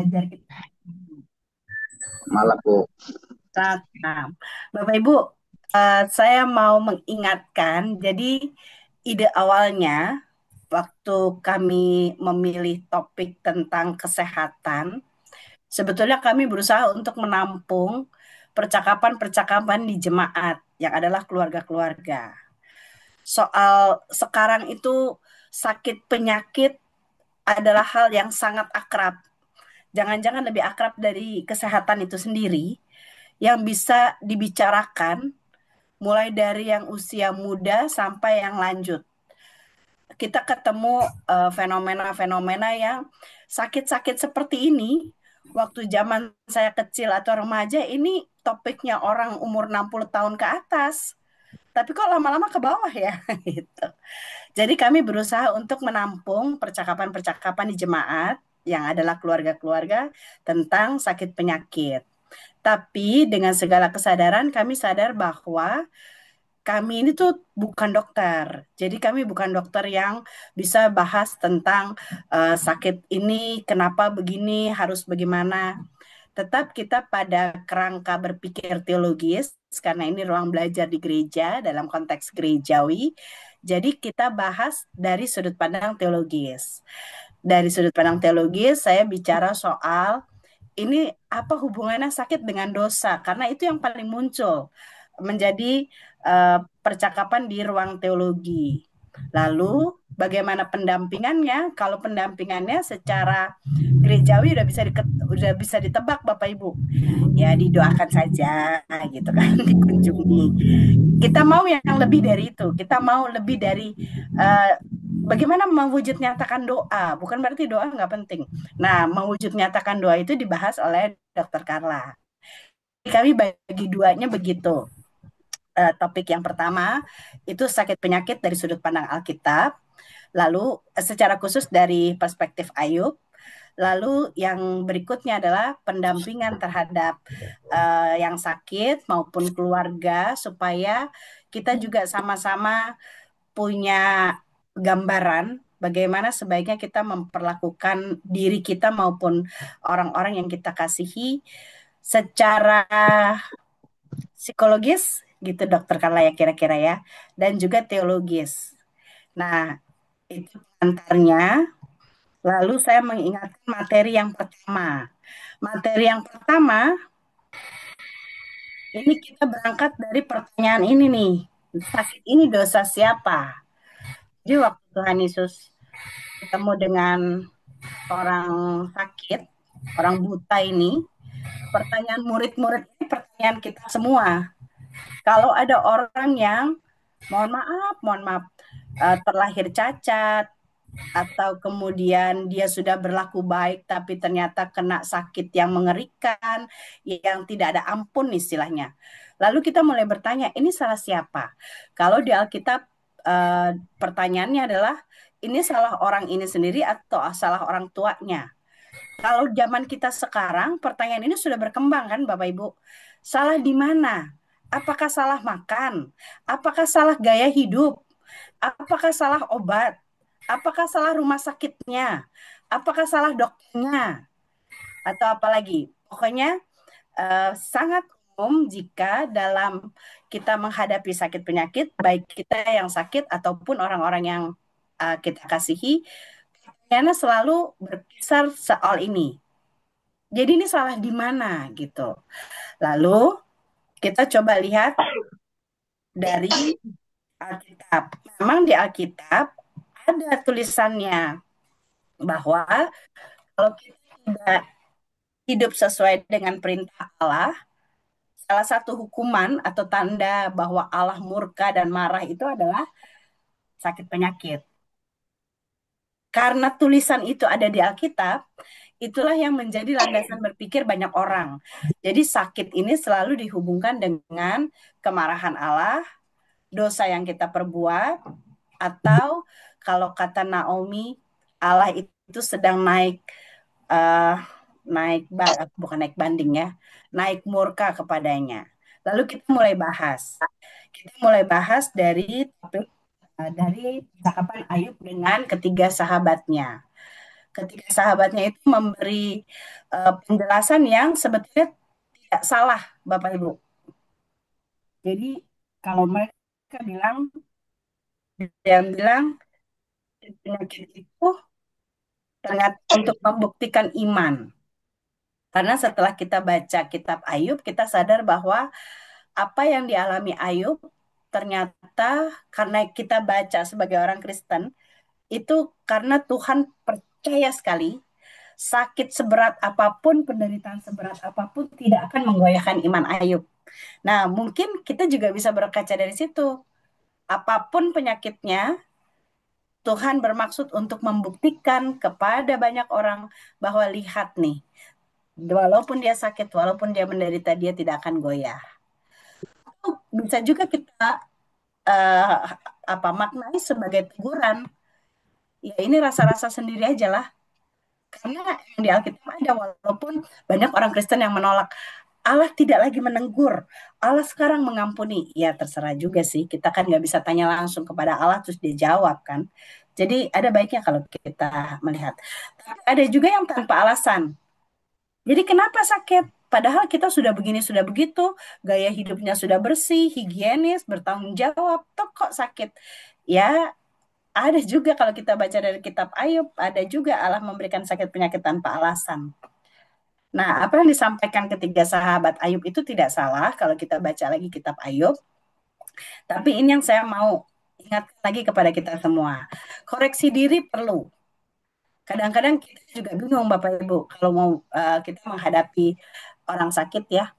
belajar kita. Malah Bu. Nah, Bapak Ibu, saya mau mengingatkan, jadi ide awalnya waktu kami memilih topik tentang kesehatan, sebetulnya kami berusaha untuk menampung percakapan-percakapan di jemaat yang adalah keluarga-keluarga. Soal sekarang itu sakit penyakit adalah hal yang sangat akrab. Jangan-jangan lebih akrab dari kesehatan itu sendiri yang bisa dibicarakan mulai dari yang usia muda sampai yang lanjut. Kita ketemu fenomena-fenomena yang sakit-sakit seperti ini waktu zaman saya kecil atau remaja ini topiknya orang umur 60 tahun ke atas. Tapi kok lama-lama ke bawah ya gitu. Jadi kami berusaha untuk menampung percakapan-percakapan di jemaat yang adalah keluarga-keluarga tentang sakit penyakit. Tapi dengan segala kesadaran kami sadar bahwa kami ini tuh bukan dokter. Jadi kami bukan dokter yang bisa bahas tentang sakit ini kenapa begini, harus bagaimana. Tetap kita pada kerangka berpikir teologis karena ini ruang belajar di gereja dalam konteks gerejawi. Jadi kita bahas dari sudut pandang teologis. Dari sudut pandang teologis saya bicara soal ini apa hubungannya sakit dengan dosa? Karena itu yang paling muncul menjadi percakapan di ruang teologi. Lalu bagaimana pendampingannya? Kalau pendampingannya secara gerejawi udah bisa ditebak Bapak Ibu. Ya didoakan saja gitu kan dikunjungi. Kita mau yang lebih dari itu. Kita mau lebih dari bagaimana mewujud nyatakan doa. Bukan berarti doa nggak penting. Nah, mewujud nyatakan doa itu dibahas oleh Dokter Carla. Kami bagi duanya begitu. Topik yang pertama itu sakit penyakit dari sudut pandang Alkitab. Lalu secara khusus dari perspektif Ayub. Lalu yang berikutnya adalah pendampingan terhadap yang sakit maupun keluarga supaya kita juga sama-sama punya gambaran bagaimana sebaiknya kita memperlakukan diri kita maupun orang-orang yang kita kasihi secara psikologis gitu dokter Carla ya kira-kira ya dan juga teologis. Nah, itu antaranya. Lalu saya mengingatkan materi yang pertama. Materi yang pertama ini kita berangkat dari pertanyaan ini nih. Sakit ini dosa siapa? Jadi waktu Tuhan Yesus ketemu dengan orang sakit, orang buta ini, pertanyaan murid-murid ini pertanyaan kita semua. Kalau ada orang yang mohon maaf, terlahir cacat atau kemudian dia sudah berlaku baik tapi ternyata kena sakit yang mengerikan, yang tidak ada ampun istilahnya. Lalu kita mulai bertanya, ini salah siapa? Kalau di Alkitab pertanyaannya adalah ini salah orang ini sendiri atau salah orang tuanya? Kalau zaman kita sekarang, pertanyaan ini sudah berkembang kan Bapak Ibu. Salah di mana? Apakah salah makan? Apakah salah gaya hidup? Apakah salah obat? Apakah salah rumah sakitnya? Apakah salah dokternya? Atau apa lagi? Pokoknya sangat umum jika dalam kita menghadapi sakit penyakit, baik kita yang sakit ataupun orang-orang yang kita kasihi, karena selalu berkisar soal ini. Jadi ini salah di mana gitu. Lalu kita coba lihat dari Alkitab. Memang di Alkitab ada tulisannya bahwa kalau kita tidak hidup sesuai dengan perintah Allah, salah satu hukuman atau tanda bahwa Allah murka dan marah itu adalah sakit penyakit. Karena tulisan itu ada di Alkitab, itulah yang menjadi landasan berpikir banyak orang. Jadi sakit ini selalu dihubungkan dengan kemarahan Allah, dosa yang kita perbuat, atau kalau kata Naomi, Allah itu sedang naik eh, bukan naik banding ya, naik murka kepadanya. Lalu kita mulai bahas. Kita mulai bahas dari topik dari percakapan Ayub dengan ketiga sahabatnya. Ketiga sahabatnya itu memberi penjelasan yang sebetulnya tidak salah, Bapak Ibu. Jadi kalau mereka bilang, yang bilang penyakit itu ternyata untuk membuktikan iman. Karena setelah kita baca kitab Ayub, kita sadar bahwa apa yang dialami Ayub ternyata karena kita baca sebagai orang Kristen, itu karena Tuhan percaya sekali sakit seberat apapun, penderitaan seberat apapun tidak akan menggoyahkan iman Ayub. Nah, mungkin kita juga bisa berkaca dari situ. Apapun penyakitnya, Tuhan bermaksud untuk membuktikan kepada banyak orang bahwa lihat nih, walaupun dia sakit, walaupun dia menderita, dia tidak akan goyah. Bisa juga kita uh, maknai sebagai teguran. Ya ini rasa-rasa sendiri aja lah. Karena yang di Alkitab ada, walaupun banyak orang Kristen yang menolak, Allah tidak lagi menegur, Allah sekarang mengampuni. Ya terserah juga sih, kita kan nggak bisa tanya langsung kepada Allah terus dia jawab kan. Jadi ada baiknya kalau kita melihat. Tapi ada juga yang tanpa alasan. Jadi kenapa sakit? Padahal kita sudah begini, sudah begitu, gaya hidupnya sudah bersih, higienis, bertanggung jawab, toh kok sakit? Ya ada juga kalau kita baca dari kitab Ayub, ada juga Allah memberikan sakit penyakit tanpa alasan. Nah, apa yang disampaikan ketiga sahabat Ayub itu tidak salah kalau kita baca lagi kitab Ayub. Tapi ini yang saya mau ingatkan lagi kepada kita semua. Koreksi diri perlu. Kadang-kadang kita juga bingung Bapak Ibu kalau mau kita menghadapi orang sakit ya.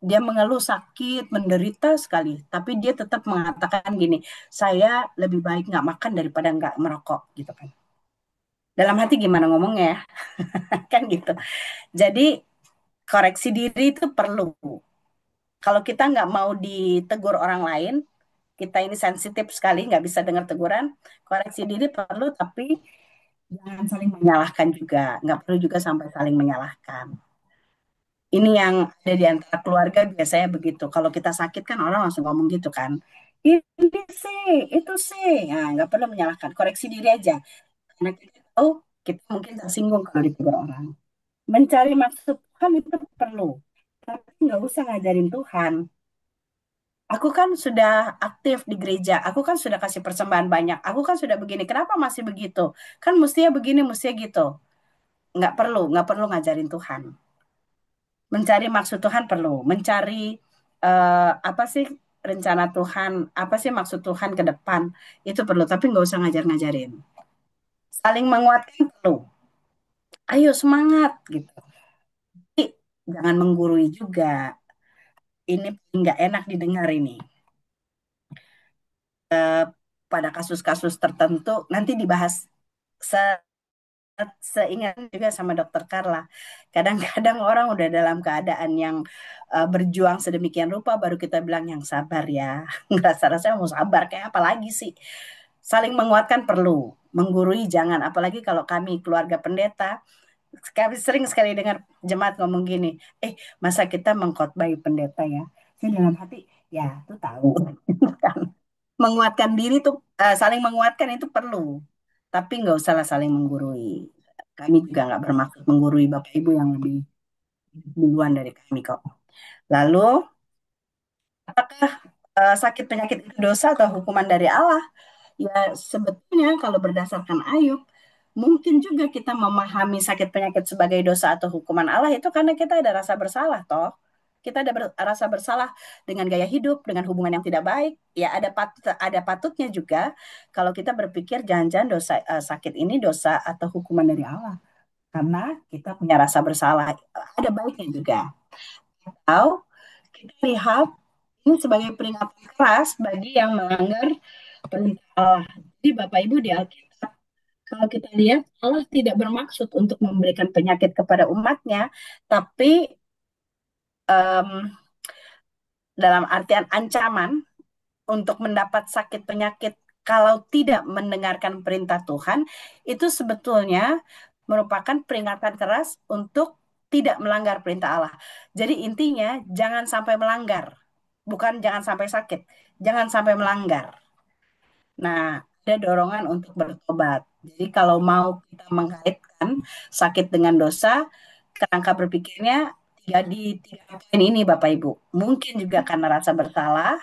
Dia mengeluh sakit, menderita sekali. Tapi dia tetap mengatakan gini, saya lebih baik nggak makan daripada nggak merokok gitu kan. Dalam hati gimana ngomongnya ya? Kan gitu. Jadi koreksi diri itu perlu. Kalau kita nggak mau ditegur orang lain, kita ini sensitif sekali, nggak bisa dengar teguran, koreksi diri perlu, tapi jangan saling menyalahkan juga. Nggak perlu juga sampai saling menyalahkan. Ini yang ada di antara keluarga biasanya begitu. Kalau kita sakit kan orang langsung ngomong gitu kan. Ini sih, itu sih. Nah, nggak perlu menyalahkan. Koreksi diri aja. Karena kita tahu kita mungkin tersinggung kalau ditegur orang. Mencari maksud Tuhan itu perlu. Tapi nggak usah ngajarin Tuhan. Aku kan sudah aktif di gereja. Aku kan sudah kasih persembahan banyak. Aku kan sudah begini. Kenapa masih begitu? Kan mestinya begini, mestinya gitu. Nggak perlu ngajarin Tuhan. Mencari maksud Tuhan perlu. Mencari apa sih rencana Tuhan, apa sih maksud Tuhan ke depan. Itu perlu, tapi nggak usah ngajar-ngajarin. Saling menguatkan perlu. Ayo semangat gitu. Tapi jangan menggurui juga. Ini nggak enak didengar ini. Pada kasus-kasus tertentu nanti dibahas seingat juga sama dokter Carla. Kadang-kadang orang udah dalam keadaan yang berjuang sedemikian rupa baru kita bilang yang sabar ya. Rasa-rasanya mau sabar kayak apa lagi sih? Saling menguatkan perlu, menggurui jangan. Apalagi kalau kami keluarga pendeta, kami sering sekali dengar jemaat ngomong gini, masa kita mengkhotbahi pendeta ya? Saya dalam hati, ya tuh tahu. Menguatkan diri tuh saling menguatkan itu perlu, tapi nggak usah saling menggurui. Kami juga nggak bermaksud menggurui Bapak Ibu yang lebih duluan dari kami kok. Lalu, apakah sakit penyakit itu dosa atau hukuman dari Allah? Ya sebetulnya kalau berdasarkan Ayub, mungkin juga kita memahami sakit penyakit sebagai dosa atau hukuman Allah itu karena kita ada rasa bersalah toh. Kita ada rasa bersalah dengan gaya hidup, dengan hubungan yang tidak baik. Ya ada patutnya juga kalau kita berpikir jangan-jangan dosa sakit ini dosa atau hukuman dari Allah karena kita punya rasa bersalah. Ada baiknya juga. Atau kita lihat ini sebagai peringatan keras bagi yang melanggar perintah Allah. Jadi Bapak Ibu di Alkitab, kalau kita lihat Allah tidak bermaksud untuk memberikan penyakit kepada umatnya, tapi em, dalam artian ancaman untuk mendapat sakit penyakit kalau tidak mendengarkan perintah Tuhan, itu sebetulnya merupakan peringatan keras untuk tidak melanggar perintah Allah. Jadi intinya jangan sampai melanggar, bukan jangan sampai sakit, jangan sampai melanggar. Nah, ada dorongan untuk bertobat. Jadi kalau mau kita mengkaitkan sakit dengan dosa, kerangka berpikirnya tiga poin ini Bapak Ibu. Mungkin juga karena rasa bersalah,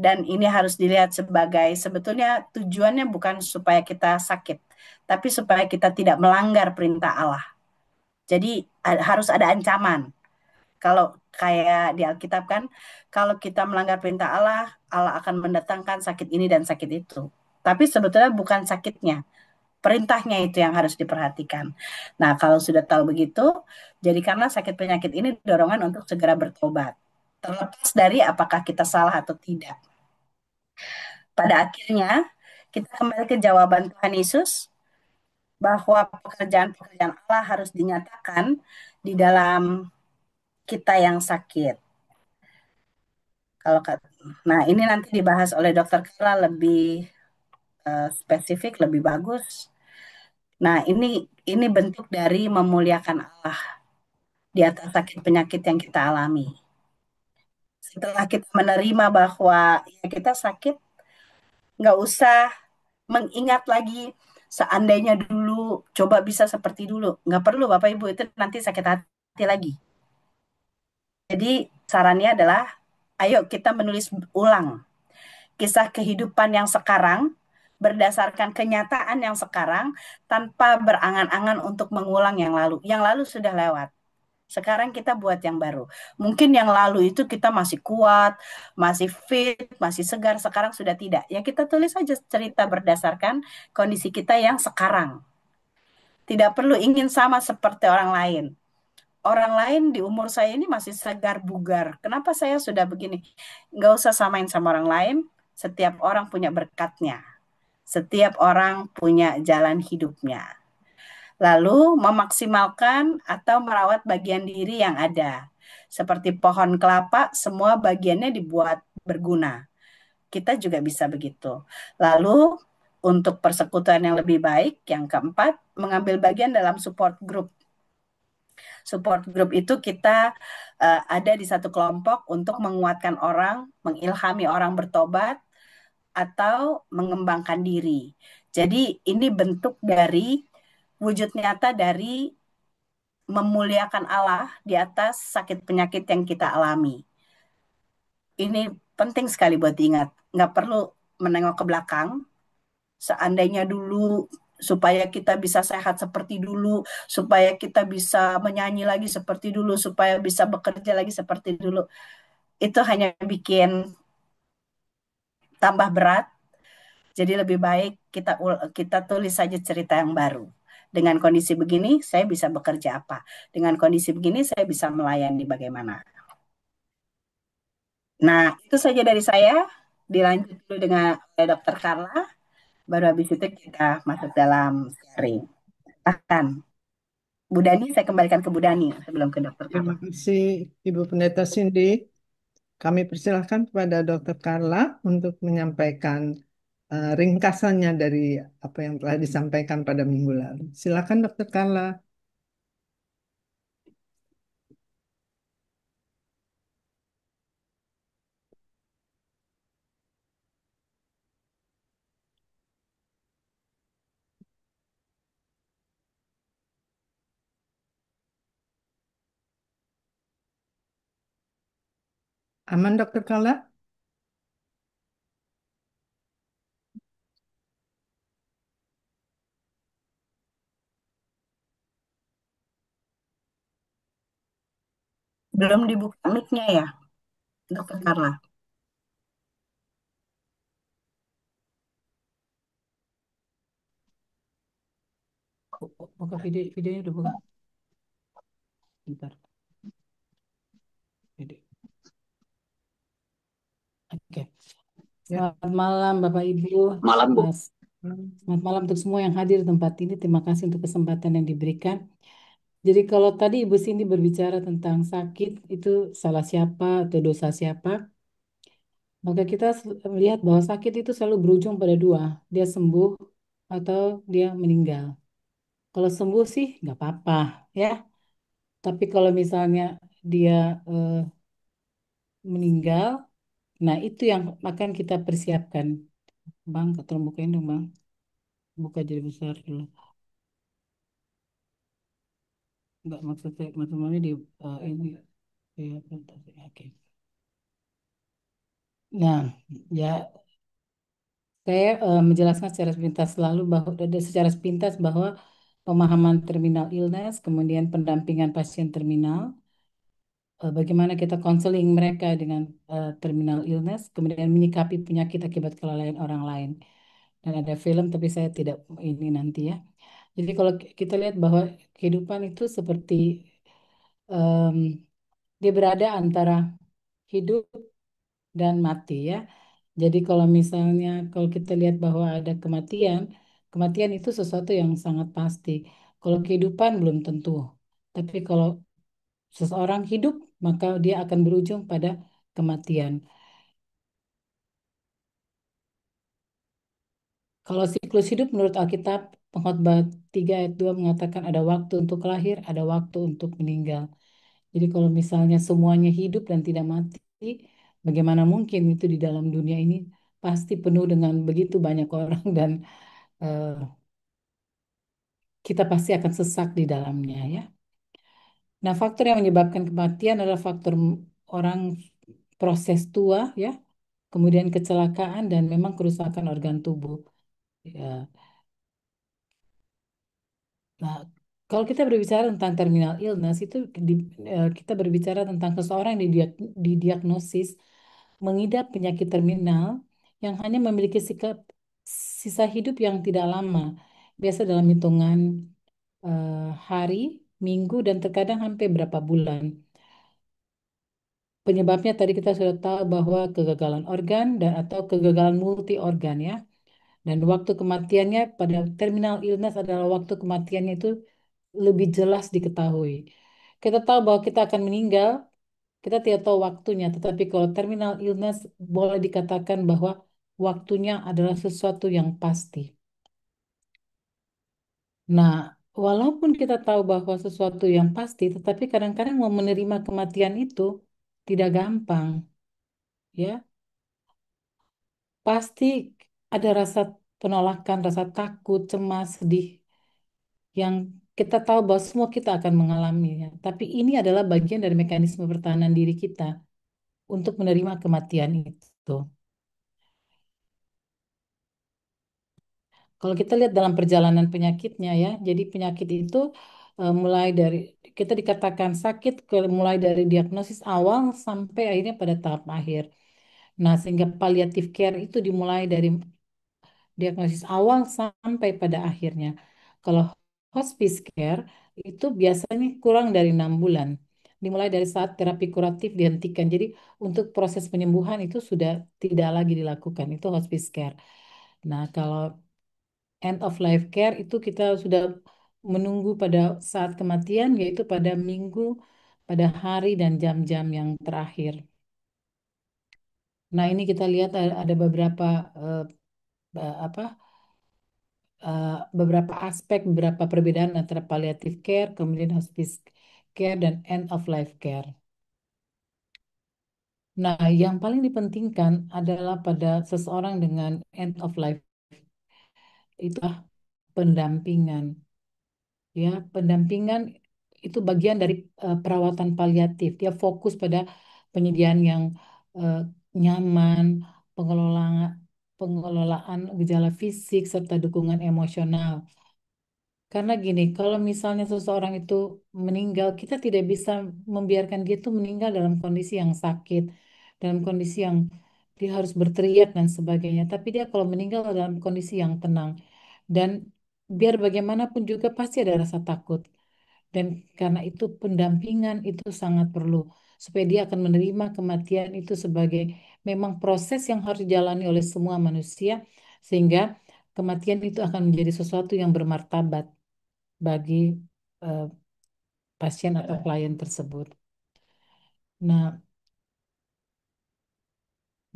dan ini harus dilihat sebagai sebetulnya tujuannya bukan supaya kita sakit, tapi supaya kita tidak melanggar perintah Allah. Jadi harus ada ancaman. Kalau kayak di Alkitab kan, kalau kita melanggar perintah Allah, Allah akan mendatangkan sakit ini dan sakit itu. Tapi sebetulnya bukan sakitnya, perintahnya itu yang harus diperhatikan. Nah, kalau sudah tahu begitu, jadi karena sakit penyakit ini dorongan untuk segera bertobat. Terlepas dari apakah kita salah atau tidak. Pada akhirnya, kita kembali ke jawaban Tuhan Yesus bahwa pekerjaan-pekerjaan Allah harus dinyatakan di dalam kita yang sakit. Kalau nah ini nanti dibahas oleh Dokter Kala lebih spesifik, lebih bagus. Nah ini bentuk dari memuliakan Allah di atas sakit penyakit yang kita alami. Setelah kita menerima bahwa ya kita sakit, nggak usah mengingat lagi seandainya dulu coba bisa seperti dulu. Nggak perlu Bapak Ibu, itu nanti sakit hati lagi. Jadi sarannya adalah ayo kita menulis ulang kisah kehidupan yang sekarang berdasarkan kenyataan yang sekarang tanpa berangan-angan untuk mengulang yang lalu. Yang lalu sudah lewat. Sekarang kita buat yang baru. Mungkin yang lalu itu kita masih kuat, masih fit, masih segar. Sekarang sudah tidak. Ya kita tulis saja cerita berdasarkan kondisi kita yang sekarang. Tidak perlu ingin sama seperti orang lain. Orang lain di umur saya ini masih segar bugar. Kenapa saya sudah begini? Nggak usah samain sama orang lain. Setiap orang punya berkatnya. Setiap orang punya jalan hidupnya. Lalu memaksimalkan atau merawat bagian diri yang ada. Seperti pohon kelapa, semua bagiannya dibuat berguna. Kita juga bisa begitu. Lalu untuk persekutuan yang lebih baik, yang keempat, mengambil bagian dalam support group. Support group itu kita ada di satu kelompok untuk menguatkan orang, mengilhami orang bertobat, atau mengembangkan diri. Jadi ini bentuk dari wujud nyata dari memuliakan Allah di atas sakit penyakit yang kita alami. Ini penting sekali buat diingat. Nggak perlu menengok ke belakang. Seandainya dulu supaya kita bisa sehat seperti dulu, supaya kita bisa menyanyi lagi seperti dulu, supaya bisa bekerja lagi seperti dulu. Itu hanya bikin tambah berat. Jadi lebih baik kita tulis saja cerita yang baru. Dengan kondisi begini, saya bisa bekerja apa? Dengan kondisi begini, saya bisa melayani bagaimana? Nah, itu saja dari saya. Dilanjut dulu dengan Dokter Carla. Baru habis itu kita masuk dalam sharing. Akan Bu Dani, saya kembalikan ke Bu Dani sebelum ke Dokter Terima Carla. kasih Ibu Pendeta Cindy. Kami persilahkan kepada Dokter Carla untuk menyampaikan ringkasannya dari apa yang telah disampaikan pada minggu lalu. Silakan Dokter Carla. Aman Dokter Carla? Belum dibuka mic-nya ya, Dokter Carla. Buka videonya udah buka. Bentar. Video. Oke. Ya. Selamat malam Bapak Ibu. Malam, Bu. Selamat malam untuk semua yang hadir di tempat ini. Terima kasih untuk kesempatan yang diberikan. Jadi kalau tadi Ibu Cindy berbicara tentang sakit itu salah siapa atau dosa siapa, maka kita melihat bahwa sakit itu selalu berujung pada dua, dia sembuh atau dia meninggal. Kalau sembuh sih nggak apa-apa ya. Tapi kalau misalnya dia eh, meninggal, nah itu yang akan kita persiapkan. Bang, tolong bukain dong, Bang. Buka jadi besar dulu. Enggak maksud mami di ini ya fantasi. Oke. Nah, ya saya menjelaskan secara sepintas secara sepintas bahwa pemahaman terminal illness, kemudian pendampingan pasien terminal, bagaimana kita konseling mereka dengan terminal illness, kemudian menyikapi penyakit akibat kelalaian orang lain. Dan ada film, tapi saya tidak ini nanti ya. Jadi kalau kita lihat bahwa kehidupan itu seperti em, dia berada antara hidup dan mati ya. Jadi kalau kita lihat bahwa ada kematian, kematian itu sesuatu yang sangat pasti. Kalau kehidupan belum tentu. Tapi kalau seseorang hidup, maka dia akan berujung pada kematian. Kalau siklus hidup menurut Alkitab, Pengkhotbah 3 ayat 2 mengatakan ada waktu untuk lahir, ada waktu untuk meninggal. Jadi kalau misalnya semuanya hidup dan tidak mati, bagaimana mungkin itu di dalam dunia ini pasti penuh dengan begitu banyak orang dan eh, kita pasti akan sesak di dalamnya ya. Nah, faktor yang menyebabkan kematian adalah faktor orang proses tua ya, kemudian kecelakaan dan memang kerusakan organ tubuh. Ya. Nah, kalau kita berbicara tentang terminal illness itu kita berbicara tentang seseorang yang didiagnosis mengidap penyakit terminal yang hanya memiliki sisa hidup yang tidak lama, biasa dalam hitungan hari, minggu, dan terkadang sampai berapa bulan. Penyebabnya tadi kita sudah tahu bahwa kegagalan organ dan atau kegagalan multi organ ya. Dan waktu kematiannya pada terminal illness adalah waktu kematiannya itu lebih jelas diketahui. Kita tahu bahwa kita akan meninggal, kita tidak tahu waktunya, tetapi kalau terminal illness boleh dikatakan bahwa waktunya adalah sesuatu yang pasti. Nah, walaupun kita tahu bahwa sesuatu yang pasti, tetapi kadang-kadang mau menerima kematian itu tidak gampang, ya. Pasti ada rasa penolakan, rasa takut, cemas, sedih yang kita tahu bahwa semua kita akan mengalaminya. Tapi ini adalah bagian dari mekanisme pertahanan diri kita untuk menerima kematian itu. Kalau kita lihat dalam perjalanan penyakitnya ya, jadi penyakit itu mulai dari kita dikatakan sakit mulai dari diagnosis awal sampai akhirnya pada tahap akhir. Nah, sehingga palliative care itu dimulai dari diagnosis awal sampai pada akhirnya. Kalau hospice care itu biasanya kurang dari 6 bulan. Dimulai dari saat terapi kuratif dihentikan. Jadi untuk proses penyembuhan itu sudah tidak lagi dilakukan. Itu hospice care. Nah, kalau end of life care itu kita sudah menunggu pada saat kematian, yaitu pada minggu, pada hari dan jam-jam yang terakhir. Nah, ini kita lihat ada beberapa apa beberapa aspek, beberapa perbedaan antara palliative care, kemudian hospice care dan end of life care. Nah, yang paling dipentingkan adalah pada seseorang dengan end of life itu pendampingan. Ya, pendampingan itu bagian dari perawatan paliatif. Dia fokus pada penyediaan yang eh, nyaman, pengelolaan pengelolaan gejala fisik serta dukungan emosional. Karena gini, kalau misalnya seseorang itu meninggal, kita tidak bisa membiarkan dia itu meninggal dalam kondisi yang sakit, dalam kondisi yang dia harus berteriak dan sebagainya. Tapi dia kalau meninggal dalam kondisi yang tenang dan biar bagaimanapun juga pasti ada rasa takut. Dan karena itu pendampingan itu sangat perlu supaya dia akan menerima kematian itu sebagai memang proses yang harus dijalani oleh semua manusia sehingga kematian itu akan menjadi sesuatu yang bermartabat bagi eh, pasien atau klien tersebut.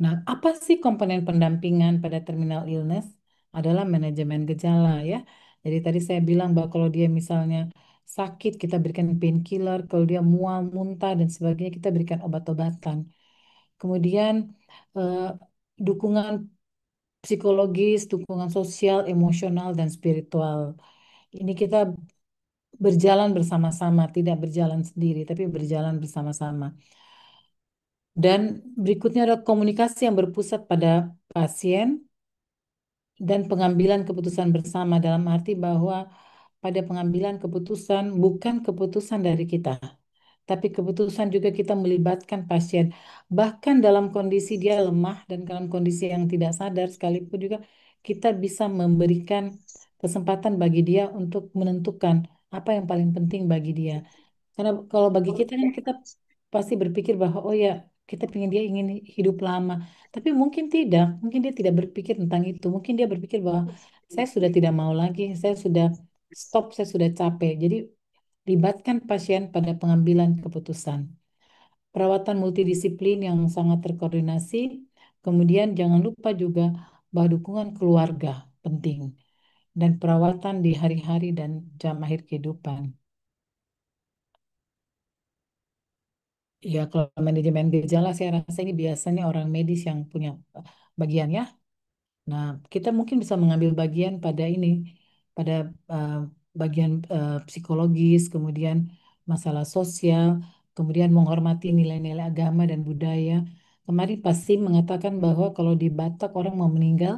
Nah, apa sih komponen pendampingan pada terminal illness? Adalah manajemen gejala ya. Jadi tadi saya bilang bahwa kalau dia misalnya sakit, kita berikan painkiller. Kalau dia mual, muntah dan sebagainya, kita berikan obat-obatan. Kemudian eh, dukungan psikologis, dukungan sosial, emosional, dan spiritual. Ini kita berjalan bersama-sama, tidak berjalan sendiri, tapi berjalan bersama-sama. Dan berikutnya adalah komunikasi yang berpusat pada pasien dan pengambilan keputusan bersama dalam arti bahwa pada pengambilan keputusan bukan keputusan dari kita, tapi keputusan juga kita melibatkan pasien. Bahkan dalam kondisi dia lemah dan dalam kondisi yang tidak sadar sekalipun juga kita bisa memberikan kesempatan bagi dia untuk menentukan apa yang paling penting bagi dia. Karena kalau bagi kita kan kita pasti berpikir bahwa oh ya kita ingin dia ingin hidup lama. Tapi mungkin tidak, mungkin dia tidak berpikir tentang itu. Mungkin dia berpikir bahwa saya sudah tidak mau lagi, saya sudah stop, saya sudah capek. Jadi libatkan pasien pada pengambilan keputusan. Perawatan multidisiplin yang sangat terkoordinasi. Kemudian jangan lupa juga bahwa dukungan keluarga penting dan perawatan di hari-hari dan jam akhir kehidupan. Ya, kalau manajemen gejala saya rasa ini biasanya orang medis yang punya bagian ya. Nah, kita mungkin bisa mengambil bagian pada ini, pada eh, bagian psikologis, kemudian masalah sosial, kemudian menghormati nilai-nilai agama dan budaya. Kemarin pasti mengatakan bahwa kalau di Batak orang mau meninggal,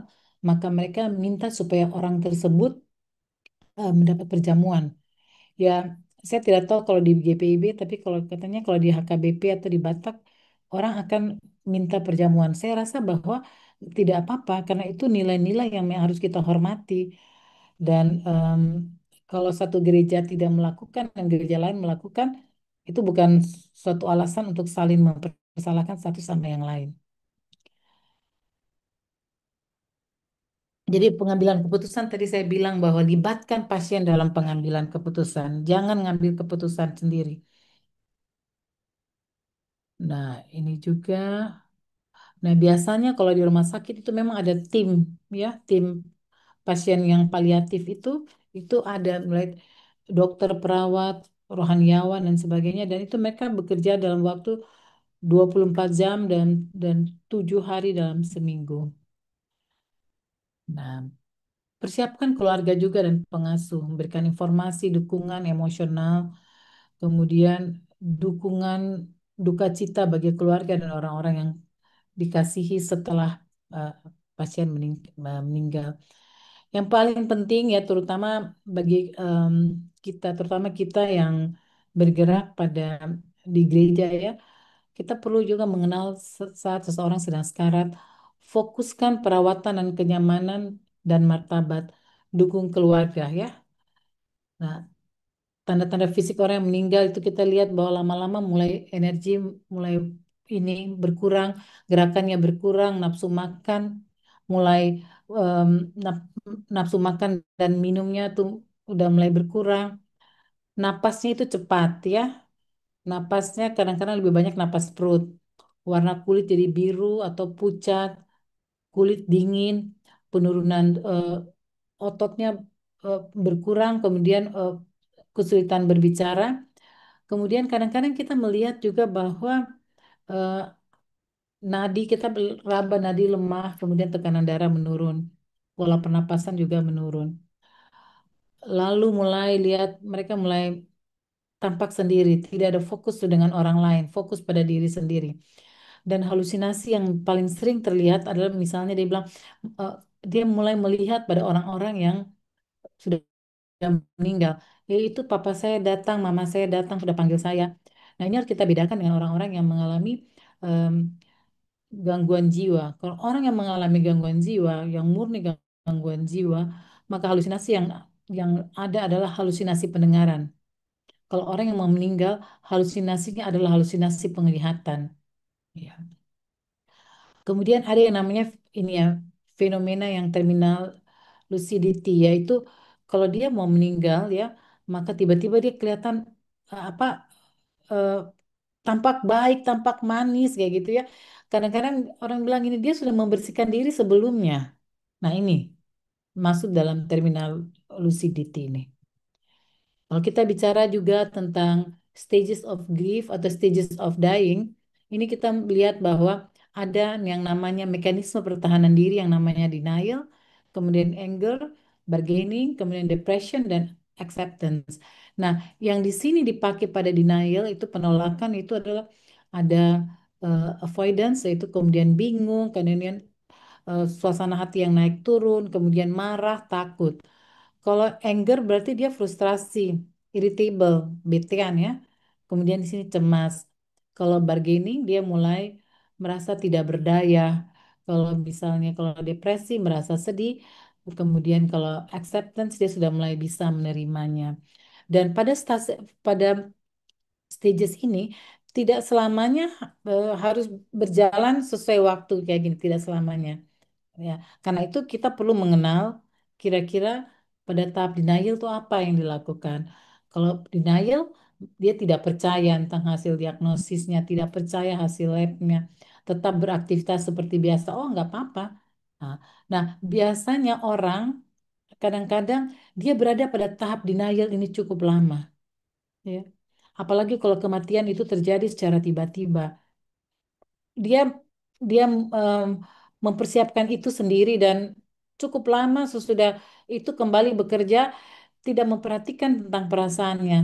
maka mereka minta supaya orang tersebut mendapat perjamuan. Ya, saya tidak tahu kalau di GPIB, tapi kalau katanya kalau di HKBP atau di Batak, orang akan minta perjamuan. Saya rasa bahwa tidak apa-apa, karena itu nilai-nilai yang harus kita hormati. Dan kalau satu gereja tidak melakukan dan gereja lain melakukan, itu bukan suatu alasan untuk saling mempersalahkan satu sama yang lain. Jadi pengambilan keputusan tadi saya bilang bahwa libatkan pasien dalam pengambilan keputusan. Jangan ngambil keputusan sendiri. Nah, ini juga. Nah, biasanya kalau di rumah sakit itu memang ada tim, ya, tim pasien yang paliatif itu ada mulai dokter, perawat, rohaniawan dan sebagainya, dan itu mereka bekerja dalam waktu 24 jam dan 7 hari dalam seminggu. Nah, persiapkan keluarga juga dan pengasuh, memberikan informasi, dukungan emosional, kemudian dukungan duka cita bagi keluarga dan orang-orang yang dikasihi setelah uh, pasien meninggal. Yang paling penting ya terutama bagi kita, terutama kita yang bergerak pada di gereja ya, kita perlu juga mengenal saat seseorang sedang sekarat, fokuskan perawatan dan kenyamanan dan martabat, dukung keluarga ya. Nah, tanda-tanda fisik orang yang meninggal itu kita lihat bahwa lama-lama mulai energi mulai ini berkurang, gerakannya berkurang, nafsu makan mulai em, naf- nafsu makan dan minumnya tuh udah mulai berkurang. Napasnya itu cepat ya. Napasnya kadang-kadang lebih banyak napas perut. Warna kulit jadi biru atau pucat, kulit dingin, penurunan ototnya berkurang, kemudian kesulitan berbicara. Kemudian kadang-kadang kita melihat juga bahwa eh, nadi kita raba nadi lemah, kemudian tekanan darah menurun, pola pernapasan juga menurun. Lalu mulai lihat mereka mulai tampak sendiri, tidak ada fokus tuh dengan orang lain, fokus pada diri sendiri. Dan halusinasi yang paling sering terlihat adalah misalnya dia bilang eh, dia mulai melihat pada orang-orang yang sudah meninggal. Yaitu papa saya datang, mama saya datang, sudah panggil saya. Nah, ini harus kita bedakan dengan orang-orang yang mengalami em, gangguan jiwa. Kalau orang yang mengalami gangguan jiwa, yang murni gangguan jiwa, maka halusinasi yang ada adalah halusinasi pendengaran. Kalau orang yang mau meninggal, halusinasinya adalah halusinasi penglihatan. Ya. Kemudian ada yang namanya ini ya, fenomena yang terminal lucidity, yaitu kalau dia mau meninggal ya, maka tiba-tiba dia kelihatan apa eh, tampak baik, tampak manis kayak gitu ya. Kadang-kadang orang bilang ini dia sudah membersihkan diri sebelumnya. Nah, ini masuk dalam terminal lucidity ini. Kalau kita bicara juga tentang stages of grief atau stages of dying, ini kita lihat bahwa ada yang namanya mekanisme pertahanan diri yang namanya denial, kemudian anger, bargaining, kemudian depression dan acceptance. Nah, yang di sini dipakai pada denial itu penolakan itu adalah ada avoidance yaitu kemudian bingung, kemudian suasana hati yang naik turun, kemudian marah, takut. Kalau anger berarti dia frustrasi, irritable, betean ya. Kemudian di sini cemas. Kalau bargaining dia mulai merasa tidak berdaya. Kalau misalnya kalau depresi merasa sedih. Kemudian kalau acceptance dia sudah mulai bisa menerimanya. Dan pada stages ini tidak selamanya harus berjalan sesuai waktu kayak gini, tidak selamanya. Ya, karena itu kita perlu mengenal kira-kira pada tahap denial itu apa yang dilakukan. Kalau denial, dia tidak percaya tentang hasil diagnosisnya, tidak percaya hasil labnya, tetap beraktivitas seperti biasa. Oh, nggak apa-apa. Nah, nah, biasanya orang kadang-kadang dia berada pada tahap denial ini cukup lama, ya. Apalagi kalau kematian itu terjadi secara tiba-tiba dia dia em, mempersiapkan itu sendiri dan cukup lama sesudah itu kembali bekerja tidak memperhatikan tentang perasaannya.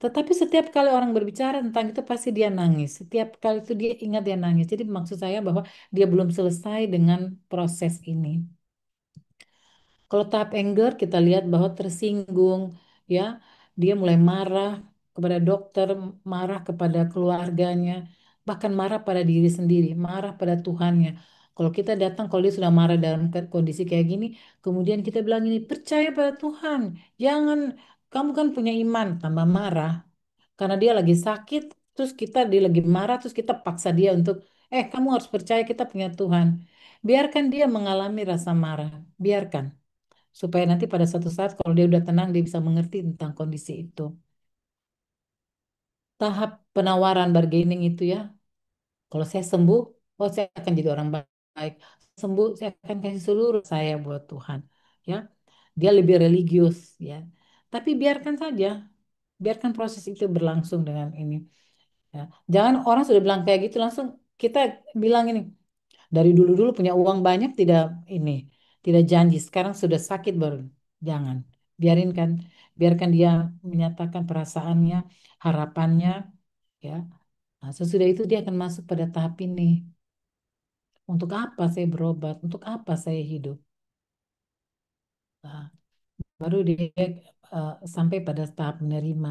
Tetapi setiap kali orang berbicara tentang itu pasti dia nangis. Setiap kali itu dia ingat dia nangis. Jadi maksud saya bahwa dia belum selesai dengan proses ini. Kalau tahap anger kita lihat bahwa tersinggung, ya, dia mulai marah kepada dokter, marah kepada keluarganya, bahkan marah pada diri sendiri, marah pada Tuhannya. Kalau kita datang, kalau dia sudah marah dalam kondisi kayak gini, kemudian kita bilang ini percaya pada Tuhan, jangan kamu kan punya iman, tambah marah karena dia lagi sakit, terus dia lagi marah, terus kita paksa dia untuk, kamu harus percaya kita punya Tuhan. Biarkan dia mengalami rasa marah, biarkan supaya nanti pada suatu saat kalau dia udah tenang dia bisa mengerti tentang kondisi itu. Tahap penawaran bargaining itu ya, kalau saya sembuh, oh saya akan jadi orang baik. Sembuh, saya akan kasih seluruh saya buat Tuhan. Ya, dia lebih religius ya. Tapi biarkan saja, biarkan proses itu berlangsung dengan ini. Ya. Jangan orang sudah bilang kayak gitu langsung kita bilang ini. Dari dulu-dulu punya uang banyak tidak janji. Sekarang sudah sakit baru. Jangan. Biarin kan, biarkan dia menyatakan perasaannya, harapannya, ya. Nah, sesudah itu dia akan masuk pada tahap ini. Untuk apa saya berobat? Untuk apa saya hidup? Nah, baru dia sampai pada tahap menerima.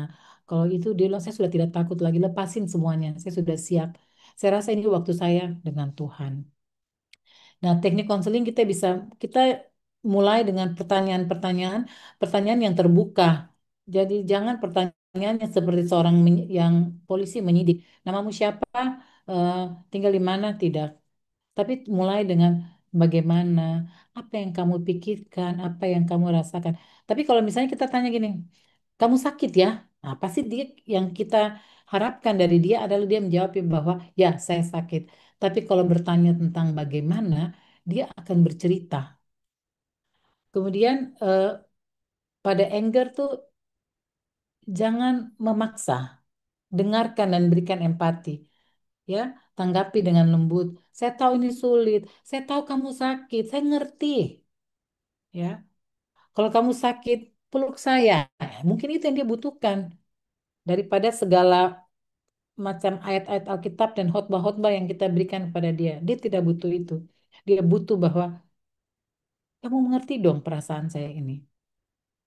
Kalau itu dia bilang, saya sudah tidak takut lagi, lepasin semuanya. Saya sudah siap. Saya rasa ini waktu saya dengan Tuhan. Nah, teknik konseling kita mulai dengan pertanyaan yang terbuka. Jadi jangan pertanyaan yang seperti yang polisi menyidik. Namamu siapa? Eh, Tinggal di mana? Tidak. Tapi mulai dengan bagaimana, apa yang kamu pikirkan, apa yang kamu rasakan. Tapi kalau misalnya kita tanya gini, kamu sakit ya? Nah, pasti yang kita harapkan dari dia adalah dia menjawab bahwa ya saya sakit. Tapi kalau bertanya tentang bagaimana, dia akan bercerita. Kemudian pada anger tuh jangan memaksa, dengarkan dan berikan empati. Ya, tanggapi dengan lembut. Saya tahu ini sulit. Saya tahu kamu sakit. Saya ngerti. Ya, kalau kamu sakit, peluk saya. Mungkin itu yang dia butuhkan daripada segala macam ayat-ayat Alkitab dan khotbah-khotbah yang kita berikan kepada dia. Dia tidak butuh itu. Dia butuh bahwa kamu mengerti dong perasaan saya ini.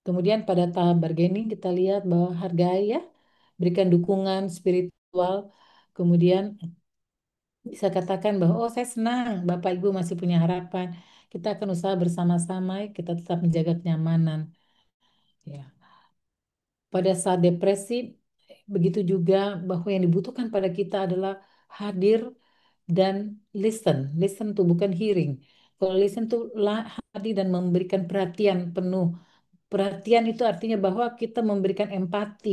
Kemudian pada tahap bargaining kita lihat bahwa hargai ya, berikan dukungan spiritual. Kemudian bisa katakan bahwa oh saya senang Bapak Ibu masih punya harapan. Kita akan usaha bersama-sama, kita tetap menjaga kenyamanan. Ya. Pada saat depresi, begitu juga bahwa yang dibutuhkan pada kita adalah hadir dan listen. Listen tuh bukan hearing. Kalau listen tuh hadir dan memberikan perhatian penuh. Perhatian itu artinya bahwa kita memberikan empati,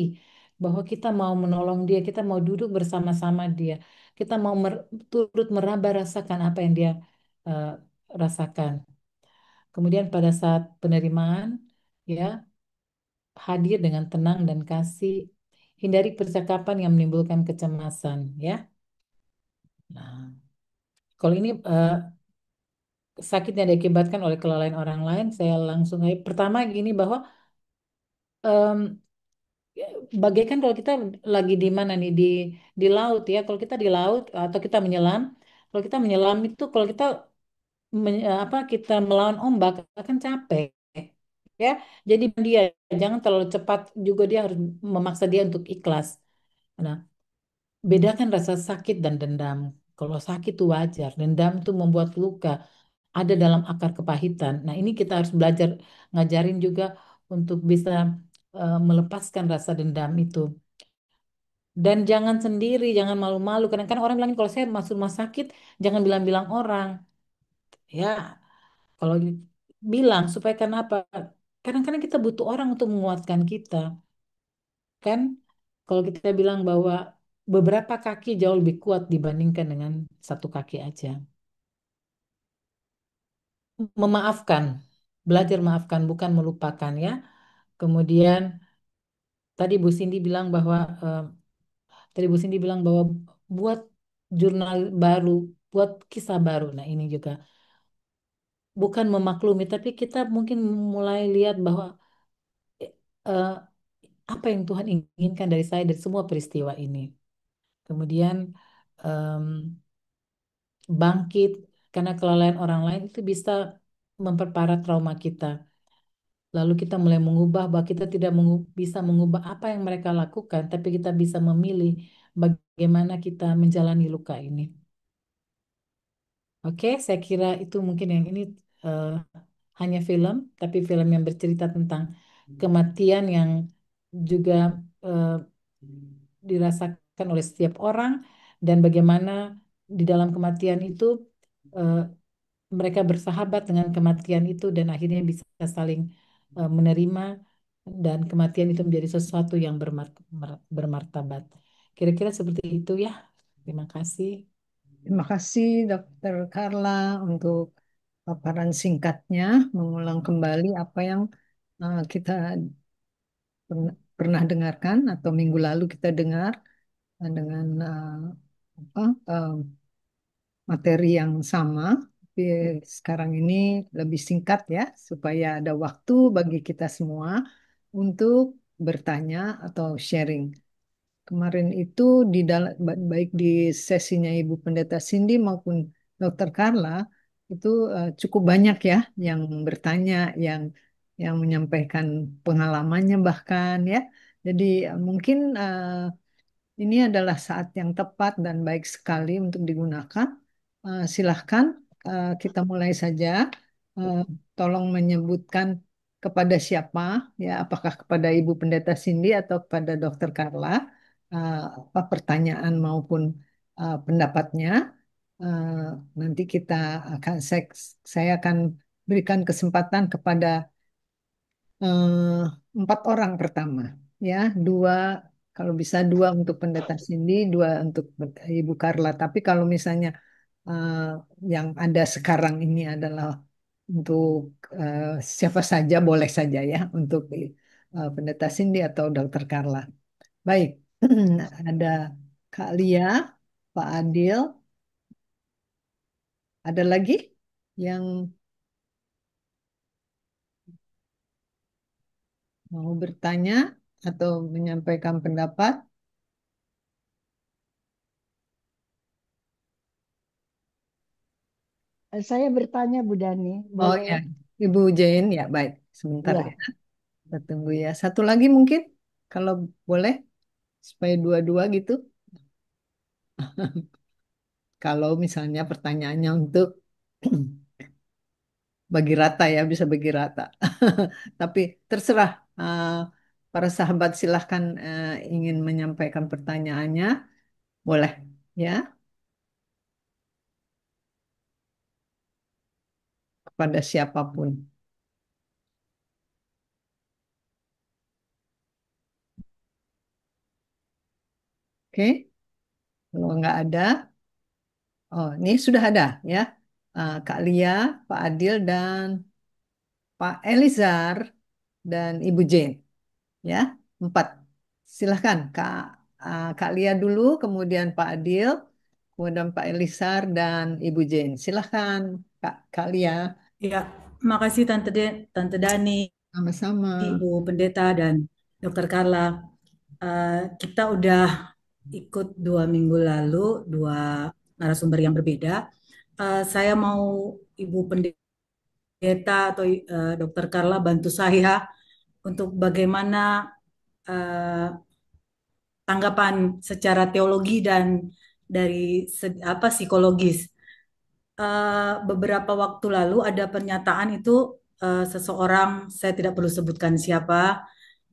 bahwa kita mau menolong dia, kita mau duduk bersama-sama dia, kita mau turut meraba rasakan apa yang dia eh, rasakan. Kemudian pada saat penerimaan, ya hadir dengan tenang dan kasih, hindari percakapan yang menimbulkan kecemasan, ya. Nah, Kalau ini sakit yang diakibatkan oleh kelalaian orang lain, saya langsung aja. Pertama gini bahwa em, bagaikan kalau kita lagi di mana nih di laut ya. Kalau kita di laut atau kita menyelam, kalau kita menyelam itu kalau kita apa kita melawan ombak akan capek ya. Jadi dia jangan terlalu cepat juga dia harus memaksa dia untuk ikhlas. Nah, bedakan rasa sakit dan dendam. Kalau sakit itu wajar, dendam itu membuat luka, ada dalam akar kepahitan. Nah, ini kita harus belajar ngajarin juga untuk bisa melepaskan rasa dendam itu. Dan jangan sendiri, jangan malu-malu. Kadang-kadang orang bilang kalau saya masuk rumah sakit, jangan bilang-bilang orang. Ya, kalau bilang supaya kenapa? Kadang-kadang kita butuh orang untuk menguatkan kita, kan? Kalau kita bilang bahwa beberapa kaki jauh lebih kuat dibandingkan dengan satu kaki aja. Memaafkan, belajar maafkan bukan melupakan ya. Kemudian tadi Bu Cindy bilang bahwa tadi Bu Cindy bilang bahwa buat jurnal baru, buat kisah baru. Nah, ini juga bukan memaklumi, tapi kita mungkin mulai lihat bahwa eh, apa yang Tuhan inginkan dari saya dari semua peristiwa ini. Kemudian em, bangkit karena kelalaian orang lain itu bisa memperparah trauma kita. Lalu kita mulai mengubah bahwa kita tidak bisa mengubah apa yang mereka lakukan, tapi kita bisa memilih bagaimana kita menjalani luka ini. Oke, saya kira itu mungkin yang ini eh, hanya film, tapi film yang bercerita tentang kematian yang juga eh, dirasakan oleh setiap orang dan bagaimana di dalam kematian itu eh, mereka bersahabat dengan kematian itu dan akhirnya bisa saling menerima dan kematian itu menjadi sesuatu yang bermartabat. Kira-kira seperti itu ya. Terima kasih. Terima kasih Dokter Carla untuk paparan singkatnya, mengulang kembali apa yang kita pernah dengarkan atau minggu lalu kita dengar dengan apa, materi yang sama, tapi sekarang ini lebih singkat ya, supaya ada waktu bagi kita semua untuk bertanya atau sharing. Kemarin itu di baik di sesinya Ibu Pendeta Cindy maupun Dokter Carla itu cukup banyak ya yang bertanya, yang menyampaikan pengalamannya bahkan ya. Jadi mungkin ini adalah saat yang tepat dan baik sekali untuk digunakan. Silahkan kita mulai saja. Eh, Tolong menyebutkan kepada siapa, ya, apakah kepada Ibu Pendeta Cindy atau kepada Dokter Carla, apa pertanyaan maupun pendapatnya. Eh, Nanti kita akan saya akan berikan kesempatan kepada eh, 4 orang pertama, ya, dua kalau bisa dua untuk Pendeta Cindy, dua untuk Ibu Carla. Tapi kalau misalnya eh, yang ada sekarang ini adalah untuk eh, siapa saja boleh saja ya untuk Pendeta Cindy atau Dokter Carla. Baik, ada Kak Lia, Pak Adil, ada lagi yang mau bertanya atau menyampaikan pendapat? Saya bertanya Bu Dani, Oh boleh? ya, Ibu Jane ya, baik. Sebentar ya, Ya, kita tunggu ya. Satu lagi mungkin, kalau boleh, supaya dua-dua gitu. Kalau misalnya pertanyaannya untuk bagi rata ya, bisa bagi rata. Tapi terserah, para sahabat silahkan ingin menyampaikan pertanyaannya, boleh ya, kepada siapapun. Oke, kalau nggak ada, oh ini sudah ada ya. Kak Lia, Pak Adil, dan Pak Elizar, dan Ibu Jane. Ya, 4. Silahkan Kak Lia dulu, kemudian Pak Adil, kemudian Pak Elisar dan Ibu Jane. Silahkan, Kak Lia. Ya, makasih Tante Dani, Sama-sama. Ibu Pendeta, dan Dokter Carla. Kita udah ikut 2 minggu lalu, dua narasumber yang berbeda. Saya mau Ibu Pendeta atau Dokter Carla bantu saya untuk bagaimana eh, tanggapan secara teologi dan dari psikologis. Beberapa waktu lalu ada pernyataan itu seseorang, saya tidak perlu sebutkan siapa,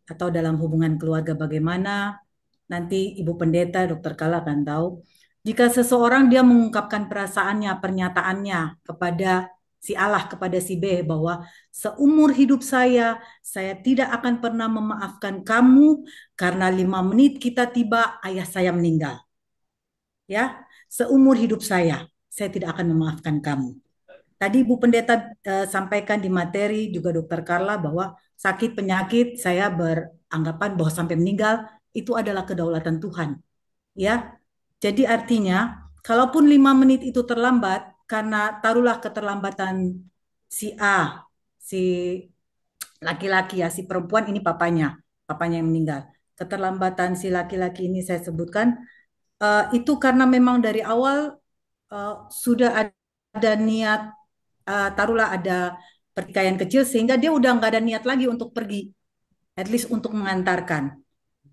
atau dalam hubungan keluarga bagaimana, nanti Ibu Pendeta, Dokter Kala akan tahu. Jika seseorang dia mengungkapkan perasaannya, pernyataannya kepada si Allah, kepada si B, bahwa seumur hidup saya tidak akan pernah memaafkan kamu karena 5 menit kita tiba, ayah saya meninggal. Ya, seumur hidup saya tidak akan memaafkan kamu. Tadi Ibu Pendeta sampaikan di materi juga Dokter Carla bahwa sakit penyakit saya beranggapan bahwa sampai meninggal itu adalah kedaulatan Tuhan. Ya, jadi artinya kalaupun 5 menit itu terlambat karena taruhlah keterlambatan si A, si laki-laki ya, si perempuan ini papanya yang meninggal. Keterlambatan si laki-laki ini saya sebutkan itu karena memang dari awal sudah ada niat, taruhlah ada pertikaian kecil sehingga dia udah nggak ada niat lagi untuk pergi, at least untuk mengantarkan.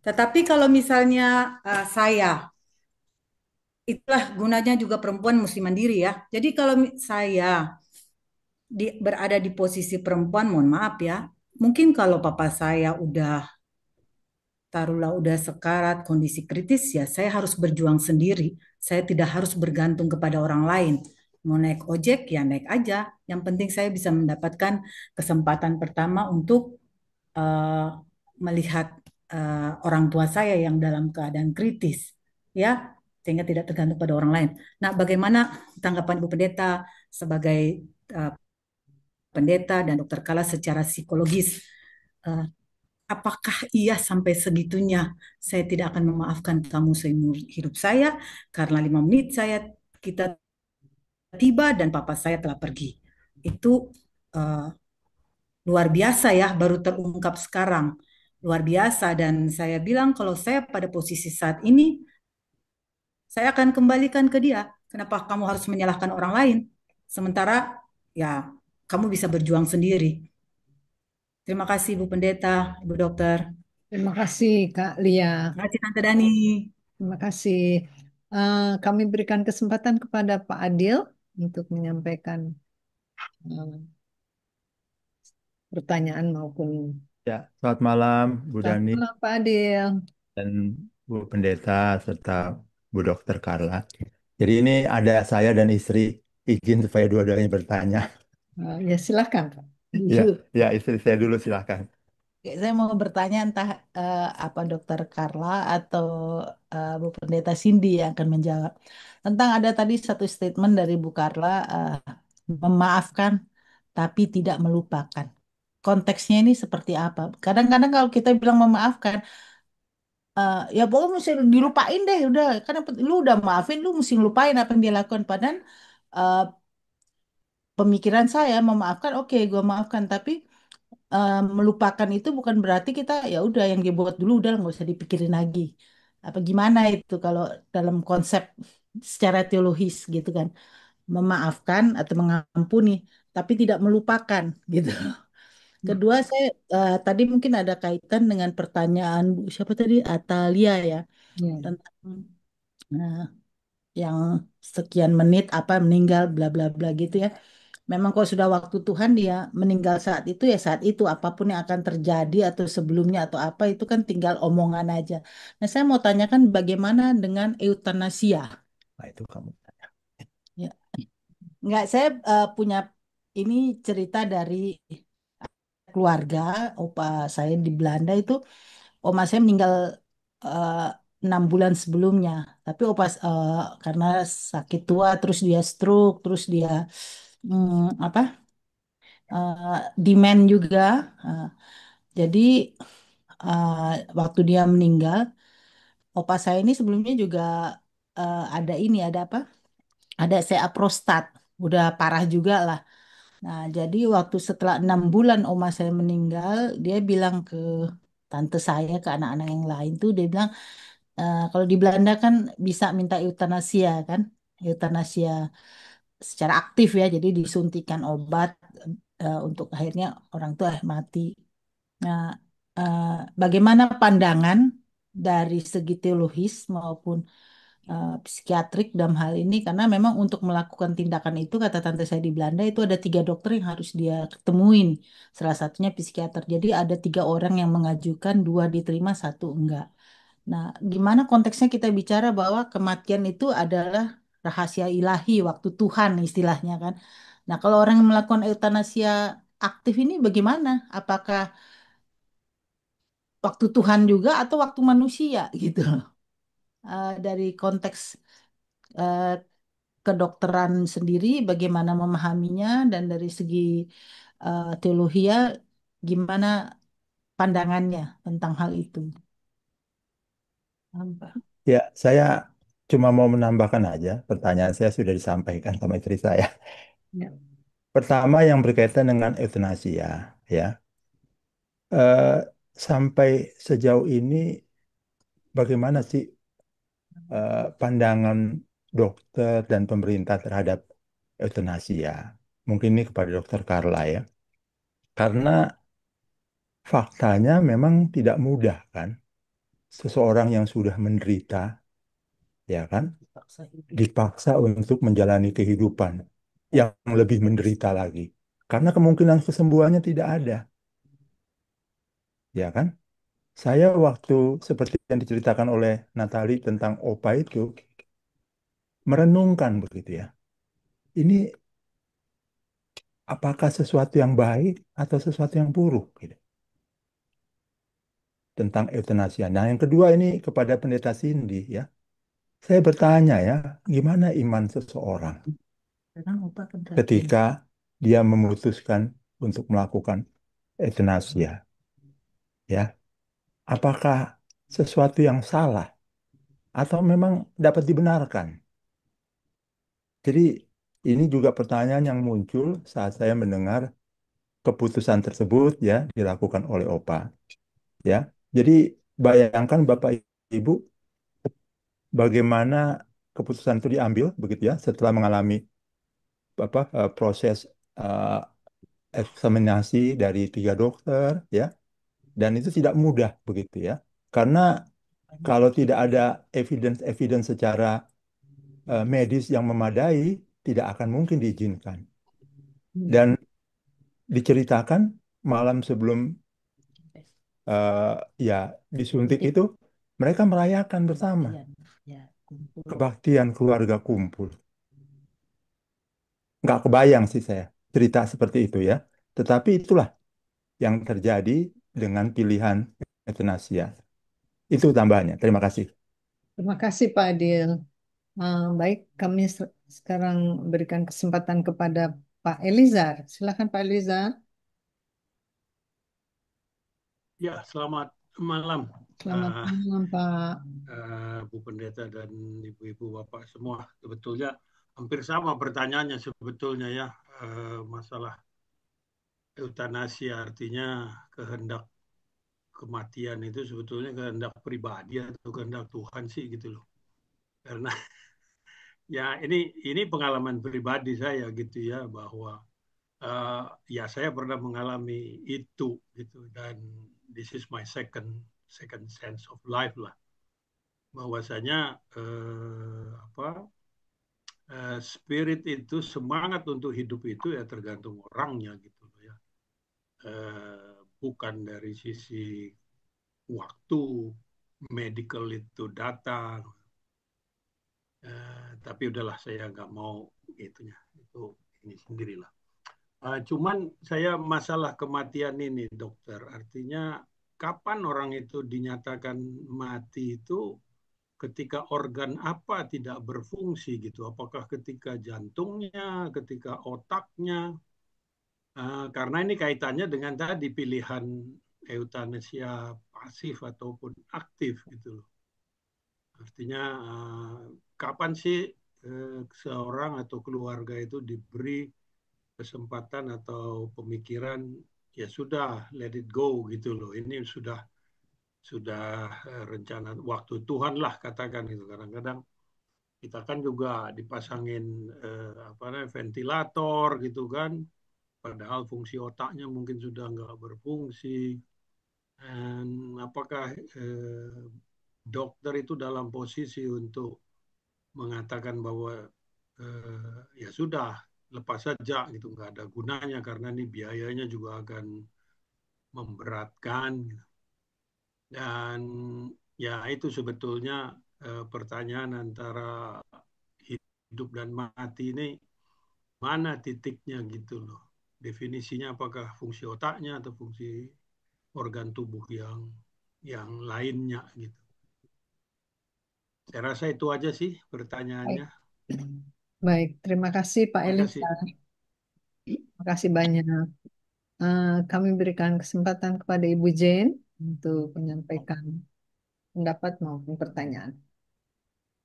Tetapi kalau misalnya saya, itulah gunanya juga perempuan mesti mandiri ya. Jadi kalau saya berada di posisi perempuan, mohon maaf ya, mungkin kalau papa saya taruhlah udah sekarat, kondisi kritis ya, saya harus berjuang sendiri. Saya tidak harus bergantung kepada orang lain. Mau naik ojek ya naik aja. Yang penting saya bisa mendapatkan kesempatan pertama untuk eh, melihat orang tua saya yang dalam keadaan kritis, ya, sehingga tidak tergantung pada orang lain. Nah, bagaimana tanggapan Ibu Pendeta sebagai eh, pendeta dan dokter Kala secara psikologis? Eh, Apakah iya sampai segitunya saya tidak akan memaafkan kamu seumur hidup saya karena 5 menit kita tiba dan papa saya telah pergi. Itu uh, luar biasa ya, baru terungkap sekarang. Luar biasa dan saya bilang kalau saya pada posisi saat ini, saya akan kembalikan ke dia. Kenapa kamu harus menyalahkan orang lain? Sementara ya kamu bisa berjuang sendiri. Terima kasih Ibu Pendeta, Ibu Dokter. Terima kasih, Kak Lia. Terima kasih Tante Dani. Terima kasih. Kami berikan kesempatan kepada Pak Adil untuk menyampaikan eh, pertanyaan maupun Ya, selamat malam Bu selamat Dani malam, Pak Adil. dan Bu Pendeta serta Bu Dokter Carla. Jadi ini ada saya dan istri izin supaya dua-duanya bertanya. Ya, silakan, Pak. Ya, ya istri saya dulu silahkan. Oke, saya mau bertanya entah apa Dokter Carla atau Bu Pendeta Cindy yang akan menjawab tentang ada tadi satu statement dari Bu Carla, memaafkan tapi tidak melupakan. Konteksnya ini seperti apa? Kadang-kadang kalau kita bilang memaafkan, ya pokoknya mesti dilupain deh, udah karena lu udah maafin, lu mesti ngelupain apa yang dia lakukan. Padahal eh, pemikiran saya memaafkan, oke, gue maafkan, tapi melupakan itu bukan berarti kita ya udah yang dibuat dulu udah nggak usah dipikirin lagi. Apa gimana itu kalau dalam konsep secara teologis gitu kan, memaafkan atau mengampuni tapi tidak melupakan gitu. Kedua, saya tadi mungkin ada kaitan dengan pertanyaan Bu siapa tadi, Atalia ya, Ya. tentang eh, yang sekian menit apa meninggal bla bla bla gitu ya. Memang kalau sudah waktu Tuhan dia meninggal saat itu ya saat itu, apapun yang akan terjadi atau sebelumnya atau apa itu kan tinggal omongan aja. Nah, saya mau tanyakan bagaimana dengan eutanasia? Nah, itu kamu. Ya. Nggak, saya punya ini cerita dari keluarga. Opa saya di Belanda itu, oma saya meninggal eh, 6 bulan sebelumnya. Tapi opa karena sakit tua, terus dia stroke, terus dia apa? Demand juga. Eh, jadi waktu dia meninggal, opa saya ini sebelumnya juga ada ini, ada apa? Ada CA prostat, udah parah juga lah. Nah, jadi waktu setelah 6 bulan oma saya meninggal, dia bilang ke tante saya, ke anak-anak yang lain tuh, dia bilang, kalau di Belanda kan bisa minta eutanasia kan, eutanasia secara aktif ya, jadi disuntikan obat untuk akhirnya orang tua mati. Nah, eh, bagaimana pandangan dari segi teologis maupun psikiatrik dalam hal ini? Karena memang untuk melakukan tindakan itu, kata tante saya di Belanda, itu ada 3 dokter yang harus dia ketemuin. Salah satunya psikiater. Jadi ada 3 orang yang mengajukan, 2 diterima, 1 enggak. Nah, gimana konteksnya kita bicara bahwa kematian itu adalah rahasia ilahi, waktu Tuhan istilahnya kan. Nah, kalau orang yang melakukan eutanasia aktif ini bagaimana? Apakah waktu Tuhan juga atau waktu manusia gitu loh. Dari konteks eh, kedokteran sendiri bagaimana memahaminya dan dari segi teologi ya gimana pandangannya tentang hal itu. Apa? Ya, saya cuma mau menambahkan aja, pertanyaan saya sudah disampaikan sama istri saya. Ya. Pertama yang berkaitan dengan euthanasia, ya. Eh, Sampai sejauh ini bagaimana sih pandangan dokter dan pemerintah terhadap euthanasia? Mungkin ini kepada dokter Carla ya. Karena faktanya memang tidak mudah kan. Seseorang yang sudah menderita, ya kan, Paksa hidup. dipaksa untuk menjalani kehidupan yang lebih menderita lagi. Karena kemungkinan kesembuhannya tidak ada, ya kan? Saya waktu seperti yang diceritakan oleh Natali tentang Opa itu merenungkan begitu ya. Ini apakah sesuatu yang baik atau sesuatu yang buruk gitu, tentang euthanasia. Nah, yang kedua ini kepada Pendeta Cindy ya. Saya bertanya ya, gimana iman seseorang Sekarang lupa kan perhatian. ketika dia memutuskan untuk melakukan euthanasia ya? Apakah sesuatu yang salah atau memang dapat dibenarkan? Jadi ini juga pertanyaan yang muncul saat saya mendengar keputusan tersebut ya dilakukan oleh OPA ya. Jadi bayangkan Bapak Ibu bagaimana keputusan itu diambil begitu ya setelah mengalami proses eh, eksaminasi dari 3 dokter ya, dan itu tidak mudah begitu ya, karena kalau tidak ada evidence secara medis yang memadai tidak akan mungkin diizinkan. Dan diceritakan malam sebelum eh, ya disuntik itu mereka merayakan bersama Ya, kumpul. kebaktian keluarga kumpul. Nggak kebayang sih saya cerita seperti itu ya. Tetapi itulah yang terjadi dengan pilihan euthanasia. Itu tambahannya. Terima kasih. Terima kasih Pak Adil. Baik, kami sekarang berikan kesempatan kepada Pak Elizar. Silakan Pak Elizar. Ya, selamat malam Selamat malam Pak. Bu Pendeta dan Ibu-Ibu Bapak semua. Sebetulnya hampir sama pertanyaannya sebetulnya ya. Masalah eutanasi artinya kehendak kematian itu sebetulnya kehendak pribadi atau kehendak Tuhan sih gitu loh. Karena ya ini pengalaman pribadi saya gitu ya, bahwa ya saya pernah mengalami itu gitu, dan this is my second sense of life lah, bahwasanya spirit itu, semangat untuk hidup itu ya tergantung orangnya gitu loh ya. Bukan dari sisi waktu medical itu datang, tapi udahlah saya nggak mau itunya, itu ini sendirilah. Cuman saya masalah kematian ini dokter, artinya kapan orang itu dinyatakan mati itu ketika organ apa tidak berfungsi gitu, apakah ketika jantungnya, ketika otaknya, karena ini kaitannya dengan tadi pilihan eutanasia pasif ataupun aktif gitu loh. Artinya kapan sih seorang atau keluarga itu diberi kesempatan atau pemikiran ya sudah let it go gitu loh. Ini sudah rencana waktu Tuhan lah katakan gitu. Kadang-kadang kita kan juga dipasangin apa namanya ventilator gitu kan, padahal fungsi otaknya mungkin sudah nggak berfungsi. Dan apakah dokter itu dalam posisi untuk mengatakan bahwa ya sudah lepas saja gitu, nggak ada gunanya karena ini biayanya juga akan memberatkan. Dan ya itu sebetulnya pertanyaan antara hidup dan mati ini mana titiknya gitu loh. Definisinya apakah fungsi otaknya atau fungsi organ tubuh yang lainnya gitu. Saya rasa itu aja sih Baik, pertanyaannya. baik. Terima kasih Pak Terima kasih. Elisa. Terima kasih banyak. Kami berikan kesempatan kepada Ibu Jane untuk menyampaikan pendapat maupun pertanyaan.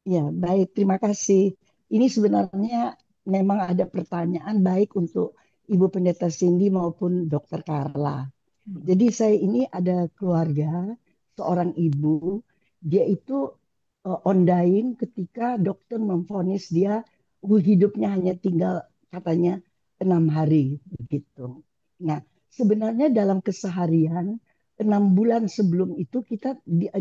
Ya, baik. Terima kasih. Ini sebenarnya memang ada pertanyaan baik untuk Ibu Pendeta Cindy maupun Dokter Carla. Jadi saya ini ada keluarga, seorang ibu, dia itu on dying ketika dokter memvonis dia hidupnya hanya tinggal katanya 6 hari begitu. Nah, sebenarnya dalam keseharian 6 bulan sebelum itu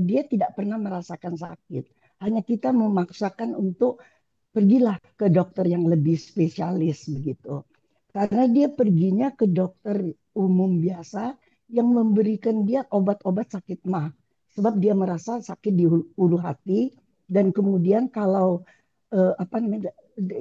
dia tidak pernah merasakan sakit. Hanya kita memaksakan untuk pergilah ke dokter yang lebih spesialis begitu. Karena dia perginya ke dokter umum biasa yang memberikan dia obat-obat sakit mah. Sebab dia merasa sakit di ulu hati dan kemudian kalau apa namanya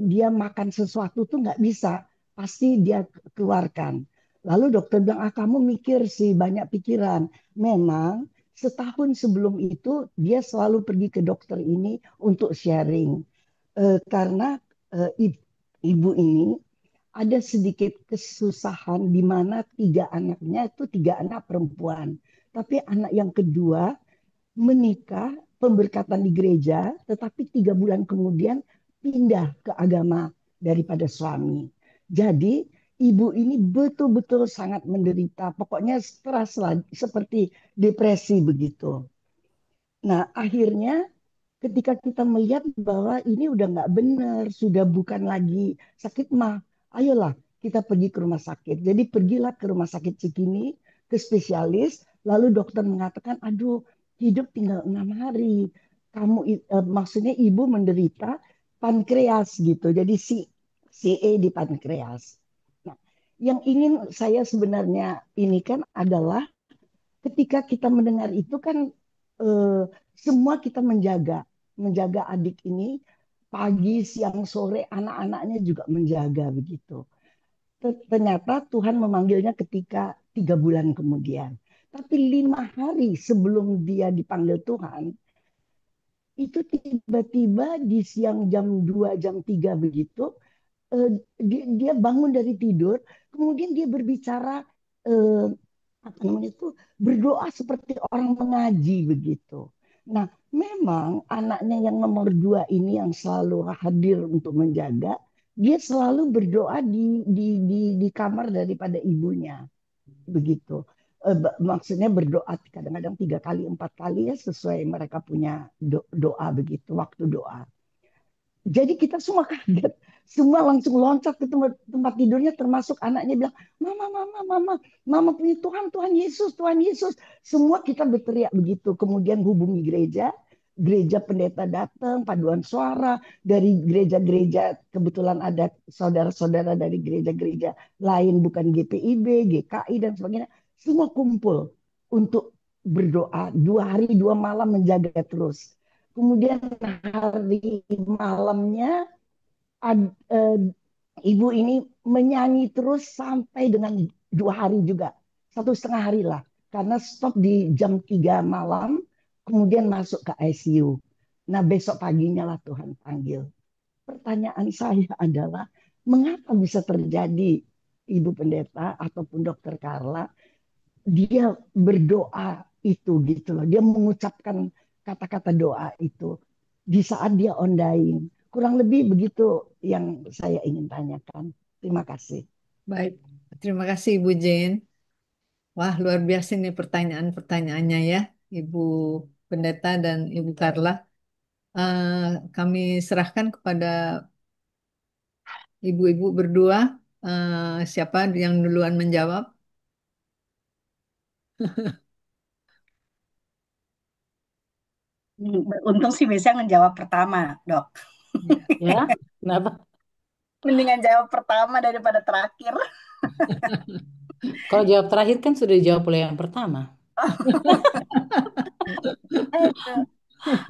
dia makan sesuatu tuh nggak bisa, pasti dia keluarkan. Lalu dokter bilang, kamu mikir sih banyak pikiran. Memang setahun sebelum itu dia selalu pergi ke dokter ini untuk sharing. Karena ibu ini ada sedikit kesusahan di mana 3 anaknya itu 3 anak perempuan. Tapi anak yang kedua menikah, pemberkatan di gereja, tetapi 3 bulan kemudian pindah ke agama daripada suami. Jadi ibu ini betul-betul sangat menderita. Pokoknya stres lah, seperti depresi begitu. Nah akhirnya ketika kita melihat bahwa ini udah nggak benar, sudah bukan lagi sakit mah, ayolah kita pergi ke rumah sakit. Jadi pergilah ke rumah sakit Cikini, ke spesialis, lalu dokter mengatakan, aduh hidup tinggal 6 hari. Maksudnya ibu menderita pankreas gitu, jadi CE di pankreas. Nah, yang ingin saya sebenarnya ini kan adalah ketika kita mendengar itu kan eh, semua kita menjaga adik ini pagi, siang, sore, anak-anaknya juga menjaga begitu. Ternyata Tuhan memanggilnya ketika 3 bulan kemudian. Tapi 5 hari sebelum dia dipanggil Tuhan, itu tiba-tiba di siang jam 2 jam 3 begitu, dia bangun dari tidur, kemudian dia berbicara eh, apa namanya itu berdoa seperti orang mengaji begitu. Nah, memang anaknya yang nomor 2 ini yang selalu hadir untuk menjaga, dia selalu berdoa di kamar daripada ibunya begitu. Maksudnya berdoa kadang-kadang 3 kali 4 kali ya sesuai mereka punya doa begitu waktu doa. Jadi kita semua kaget, semua langsung loncat ke tempat tidurnya, termasuk anaknya bilang, Mama, Mama, Mama, Mama punya Tuhan, Tuhan Yesus, Tuhan Yesus. Semua kita berteriak begitu. Kemudian hubungi gereja, gereja pendeta datang, paduan suara, dari gereja-gereja, kebetulan ada saudara-saudara dari gereja-gereja lain, bukan GPIB, GKI, dan sebagainya. Semua kumpul untuk berdoa, 2 hari 2 malam menjaga terus. Kemudian hari malamnya eh, ibu ini menyanyi terus sampai dengan 2 hari juga. 1,5 hari lah. Karena stop di jam 3 malam, kemudian masuk ke ICU. Nah besok paginya lah Tuhan panggil. Pertanyaan saya adalah, mengapa bisa terjadi Ibu Pendeta ataupun Dokter Carla, dia berdoa itu gitu loh. Dia mengucapkan kata-kata doa itu. di saat dia on dying. Kurang lebih begitu yang saya ingin tanyakan. Terima kasih. Baik, terima kasih Ibu Jane. Wah, luar biasa nih pertanyaan-pertanyaannya ya, Ibu Pendeta dan Ibu Karla. Eh, Kami serahkan kepada ibu-ibu berdua. Siapa yang duluan menjawab? Untung sih biasanya ngejawab pertama, Dok. Ya. Ya, kenapa? Mendingan jawab pertama daripada terakhir. Kalau jawab terakhir kan sudah dijawab oleh yang pertama. Aduh.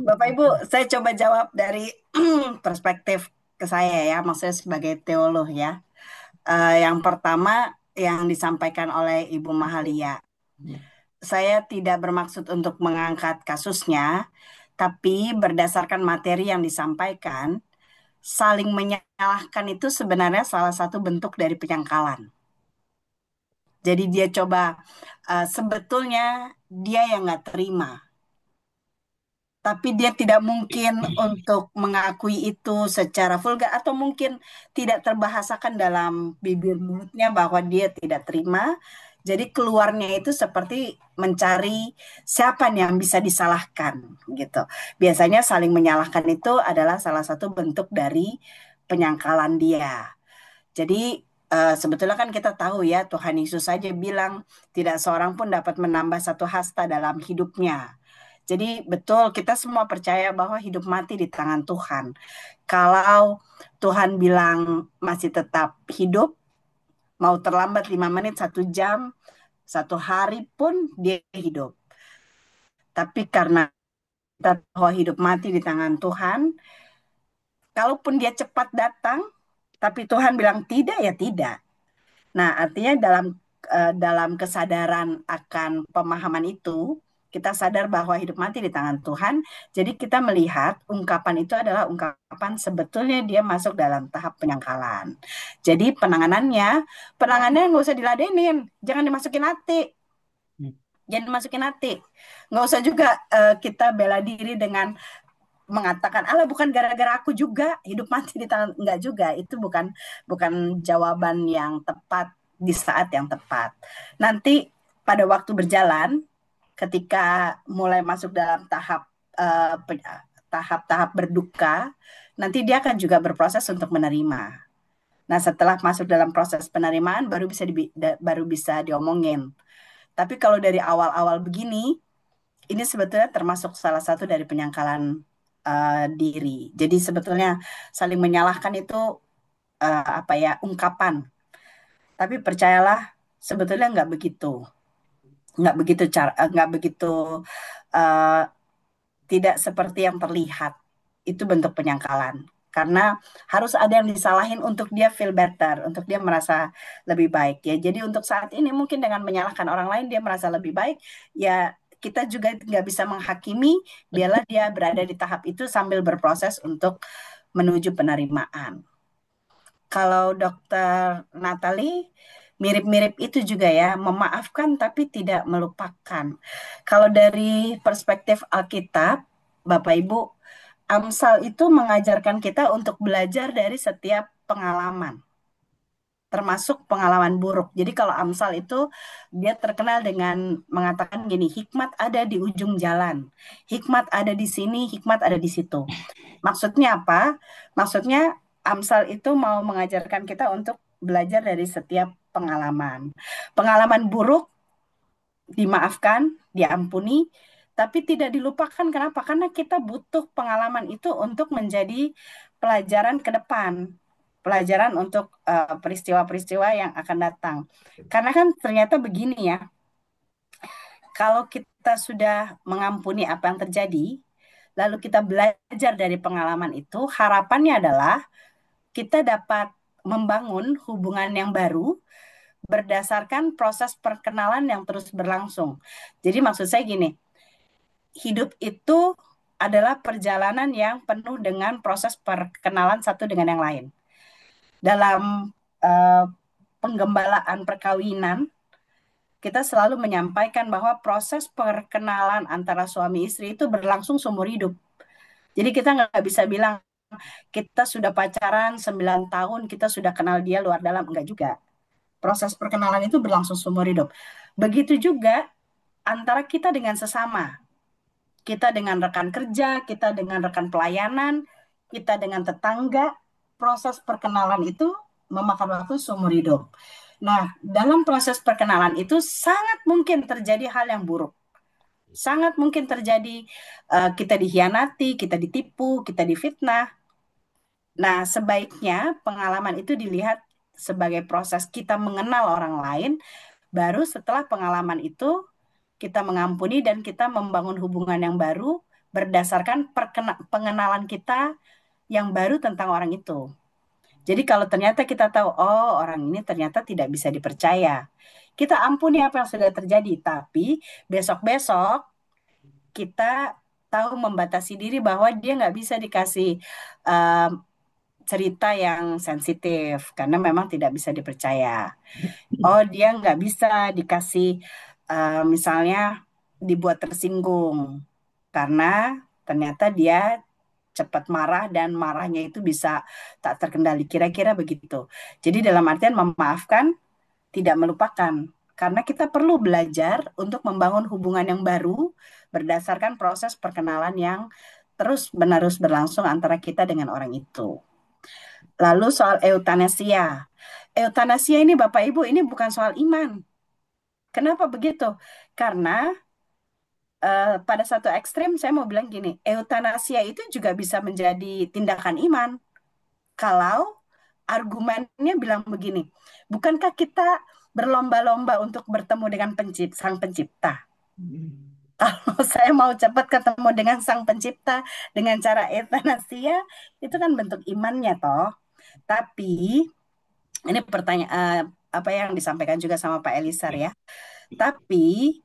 Bapak Ibu, saya coba jawab dari perspektif ke saya ya, maksudnya sebagai teolog ya. Yang pertama yang disampaikan oleh Ibu Mahalia. Saya tidak bermaksud untuk mengangkat kasusnya, tapi berdasarkan materi yang disampaikan, saling menyalahkan itu sebenarnya salah satu bentuk dari penyangkalan. Jadi dia coba, sebetulnya dia yang nggak terima. Tapi dia tidak mungkin untuk mengakui itu secara vulgar atau mungkin tidak terbahasakan dalam bibir mulutnya bahwa dia tidak terima. Jadi keluarnya itu seperti mencari siapa yang bisa disalahkan gitu. Biasanya saling menyalahkan itu adalah salah satu bentuk dari penyangkalan dia. Jadi sebetulnya kan kita tahu ya Tuhan Yesus saja bilang tidak seorang pun dapat menambah satu hasta dalam hidupnya. Jadi betul kita semua percaya bahwa hidup mati di tangan Tuhan. Kalau Tuhan bilang masih tetap hidup, mau terlambat 5 menit, 1 jam, 1 hari pun dia hidup. Tapi karena kita tahu hidup mati di tangan Tuhan, kalaupun dia cepat datang, tapi Tuhan bilang tidak ya tidak. Nah, artinya dalam kesadaran akan pemahaman itu, kita sadar bahwa hidup mati di tangan Tuhan. Jadi kita melihat ungkapan itu adalah ungkapan sebetulnya dia masuk dalam tahap penyangkalan. Jadi penanganannya nggak usah diladenin, jangan dimasukin hati. Jangan dimasukin hati. Nggak usah juga kita bela diri dengan mengatakan Allah bukan gara-gara aku juga hidup mati di tangan, enggak juga, itu bukan bukan jawaban yang tepat di saat yang tepat. Nanti pada waktu berjalan ketika mulai masuk dalam tahap-tahap berduka, nanti dia akan juga berproses untuk menerima. Nah, setelah masuk dalam proses penerimaan baru bisa diomongin. Tapi kalau dari awal-awal begini, ini sebetulnya termasuk salah satu dari penyangkalan diri. Jadi sebetulnya saling menyalahkan itu ungkapan. Tapi percayalah sebetulnya nggak begitu uh, tidak seperti yang terlihat. Itu bentuk penyangkalan. Karena harus ada yang disalahin untuk dia feel better, untuk dia merasa lebih baik ya. Jadi untuk saat ini mungkin dengan menyalahkan orang lain dia merasa lebih baik, ya kita juga nggak bisa menghakimi, biarlah dia berada di tahap itu sambil berproses untuk menuju penerimaan. Kalau Dokter Natalie mirip-mirip itu juga ya, memaafkan tapi tidak melupakan. Kalau dari perspektif Alkitab, Bapak Ibu, Amsal itu mengajarkan kita untuk belajar dari setiap pengalaman, termasuk pengalaman buruk. Jadi kalau Amsal itu dia terkenal dengan mengatakan gini, hikmat ada di ujung jalan, hikmat ada di sini, hikmat ada di situ. Maksudnya apa? Maksudnya Amsal itu mau mengajarkan kita untuk belajar dari setiap pengalaman. Pengalaman buruk dimaafkan, diampuni, tapi tidak dilupakan. Kenapa? Karena kita butuh pengalaman itu untuk menjadi pelajaran ke depan, pelajaran untuk peristiwa-peristiwa yang akan datang. Karena kan ternyata begini ya, kalau kita sudah mengampuni apa yang terjadi, lalu kita belajar dari pengalaman itu, harapannya adalah kita dapat membangun hubungan yang baru berdasarkan proses perkenalan yang terus berlangsung. Jadi maksud saya gini, hidup itu adalah perjalanan yang penuh dengan proses perkenalan satu dengan yang lain. Dalam uh, penggembalaan perkawinan, kita selalu menyampaikan bahwa proses perkenalan antara suami istri itu berlangsung seumur hidup. Jadi kita nggak bisa bilang kita sudah pacaran 9 tahun, kita sudah kenal dia luar dalam, enggak juga. Proses perkenalan itu berlangsung seumur hidup. Begitu juga antara kita dengan sesama, kita dengan rekan kerja, kita dengan rekan pelayanan, kita dengan tetangga, proses perkenalan itu memakan waktu seumur hidup. Nah, dalam proses perkenalan itu sangat mungkin terjadi hal yang buruk. Sangat mungkin terjadi kita dikhianati, kita ditipu, kita difitnah. Nah, sebaiknya pengalaman itu dilihat sebagai proses kita mengenal orang lain, baru setelah pengalaman itu kita mengampuni dan kita membangun hubungan yang baru berdasarkan pengenalan kita yang baru tentang orang itu. Jadi kalau ternyata kita tahu, oh orang ini ternyata tidak bisa dipercaya, kita ampuni apa yang sudah terjadi, tapi besok-besok kita tahu membatasi diri bahwa dia nggak bisa dikasih um, cerita yang sensitif karena memang tidak bisa dipercaya. Oh, dia nggak bisa dikasih misalnya dibuat tersinggung karena ternyata dia cepat marah dan marahnya itu bisa tak terkendali. Kira-kira begitu. Jadi dalam artian memaafkan, tidak melupakan. Karena kita perlu belajar untuk membangun hubungan yang baru berdasarkan proses perkenalan yang terus-menerus berlangsung antara kita dengan orang itu. Lalu soal eutanasia. Eutanasia ini Bapak Ibu ini bukan soal iman. Kenapa begitu? Karena pada satu ekstrem saya mau bilang gini, eutanasia itu juga bisa menjadi tindakan iman. Kalau argumennya bilang begini, bukankah kita berlomba-lomba untuk bertemu dengan sang pencipta? Kalau saya mau cepat ketemu dengan sang pencipta dengan cara eutanasia, itu kan bentuk imannya toh. Tapi ini pertanyaan apa yang disampaikan juga sama Pak Elisar ya. Tapi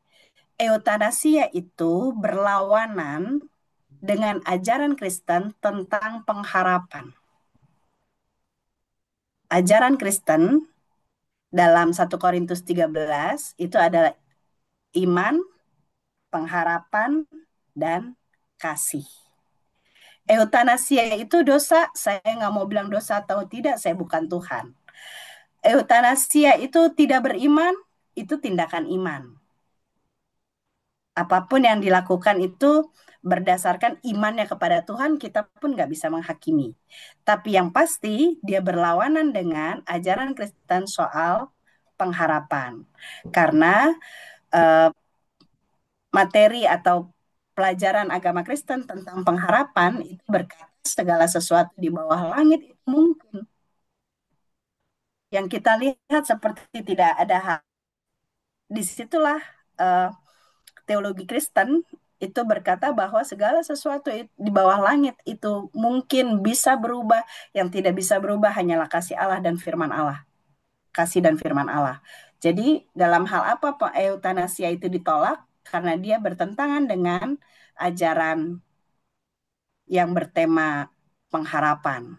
eutanasia itu berlawanan dengan ajaran Kristen tentang pengharapan. Ajaran Kristen dalam 1 Korintus 13 itu adalah iman, pengharapan, dan kasih. Eutanasia itu dosa, saya nggak mau bilang dosa atau tidak, saya bukan Tuhan. Eutanasia itu tidak beriman, itu tindakan iman. Apapun yang dilakukan itu berdasarkan imannya kepada Tuhan, kita pun nggak bisa menghakimi. Tapi yang pasti dia berlawanan dengan ajaran Kristen soal pengharapan. Karena materi atau pelajaran agama Kristen tentang pengharapan itu berkata segala sesuatu di bawah langit itu mungkin. Yang kita lihat seperti tidak ada hal. Disitulah teologi Kristen itu berkata bahwa segala sesuatu di bawah langit itu mungkin bisa berubah, yang tidak bisa berubah hanyalah kasih Allah dan firman Allah. Kasih dan firman Allah. Jadi dalam hal apa eutanasia itu ditolak? Karena dia bertentangan dengan ajaran yang bertema pengharapan.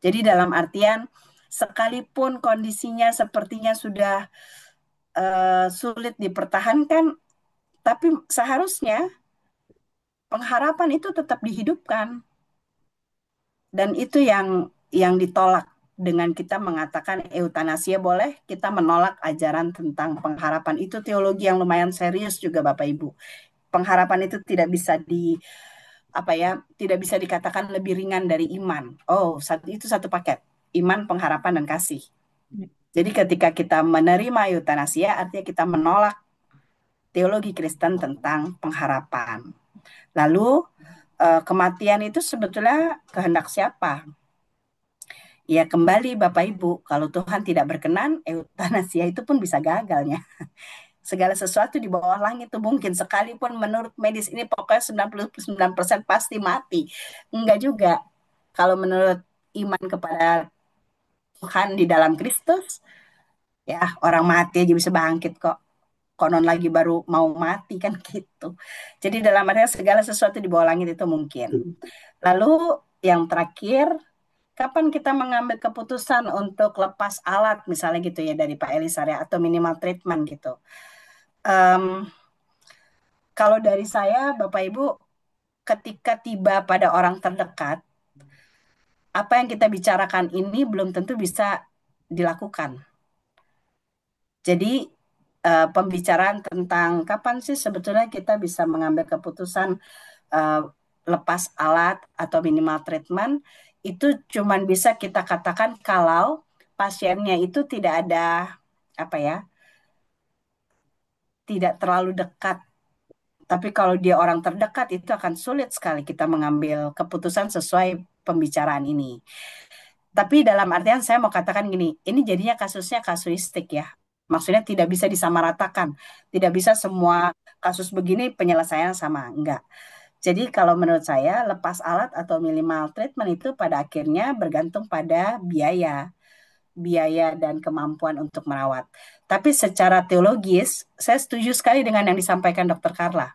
Jadi dalam artian sekalipun kondisinya sepertinya sudah sulit dipertahankan, tapi seharusnya pengharapan itu tetap dihidupkan. Dan itu yang ditolak dengan kita mengatakan eutanasia boleh, kita menolak ajaran tentang pengharapan. Itu teologi yang lumayan serius juga Bapak Ibu. Pengharapan itu tidak bisa tidak bisa dikatakan lebih ringan dari iman. Oh, itu satu paket. Iman, pengharapan, dan kasih. Jadi ketika kita menerima eutanasia, artinya kita menolak teologi Kristen tentang pengharapan. Lalu kematian itu sebetulnya kehendak siapa? Ya kembali Bapak Ibu, kalau Tuhan tidak berkenan, eutanasia itu pun bisa gagalnya. Segala sesuatu di bawah langit itu mungkin, sekalipun menurut medis ini pokoknya 99% pasti mati. Enggak juga. Kalau menurut iman kepada Tuhan di dalam Kristus, ya orang mati aja bisa bangkit kok. Konon lagi baru mau mati kan gitu. Jadi dalam artinya segala sesuatu di bawah langit itu mungkin. Lalu yang terakhir, kapan kita mengambil keputusan untuk lepas alat misalnya gitu ya dari Pak Elisar ya, atau minimal treatment gitu. Kalau dari saya Bapak Ibu, ketika tiba pada orang terdekat, apa yang kita bicarakan ini belum tentu bisa dilakukan. Jadi pembicaraan tentang kapan sih sebetulnya kita bisa mengambil keputusan eh, lepas alat atau minimal treatment itu cuman bisa kita katakan kalau pasiennya itu tidak ada apa ya, tidak terlalu dekat. Tapi kalau dia orang terdekat itu akan sulit sekali kita mengambil keputusan sesuai pembicaraan ini. Tapi dalam artian saya mau katakan gini, ini jadinya kasusnya kasuistik ya. Maksudnya tidak bisa disamaratakan. Tidak bisa semua kasus begini penyelesaian sama. Enggak. Jadi kalau menurut saya lepas alat atau minimal treatment itu pada akhirnya bergantung pada biaya dan kemampuan untuk merawat. Tapi secara teologis, saya setuju sekali dengan yang disampaikan Dokter Carla.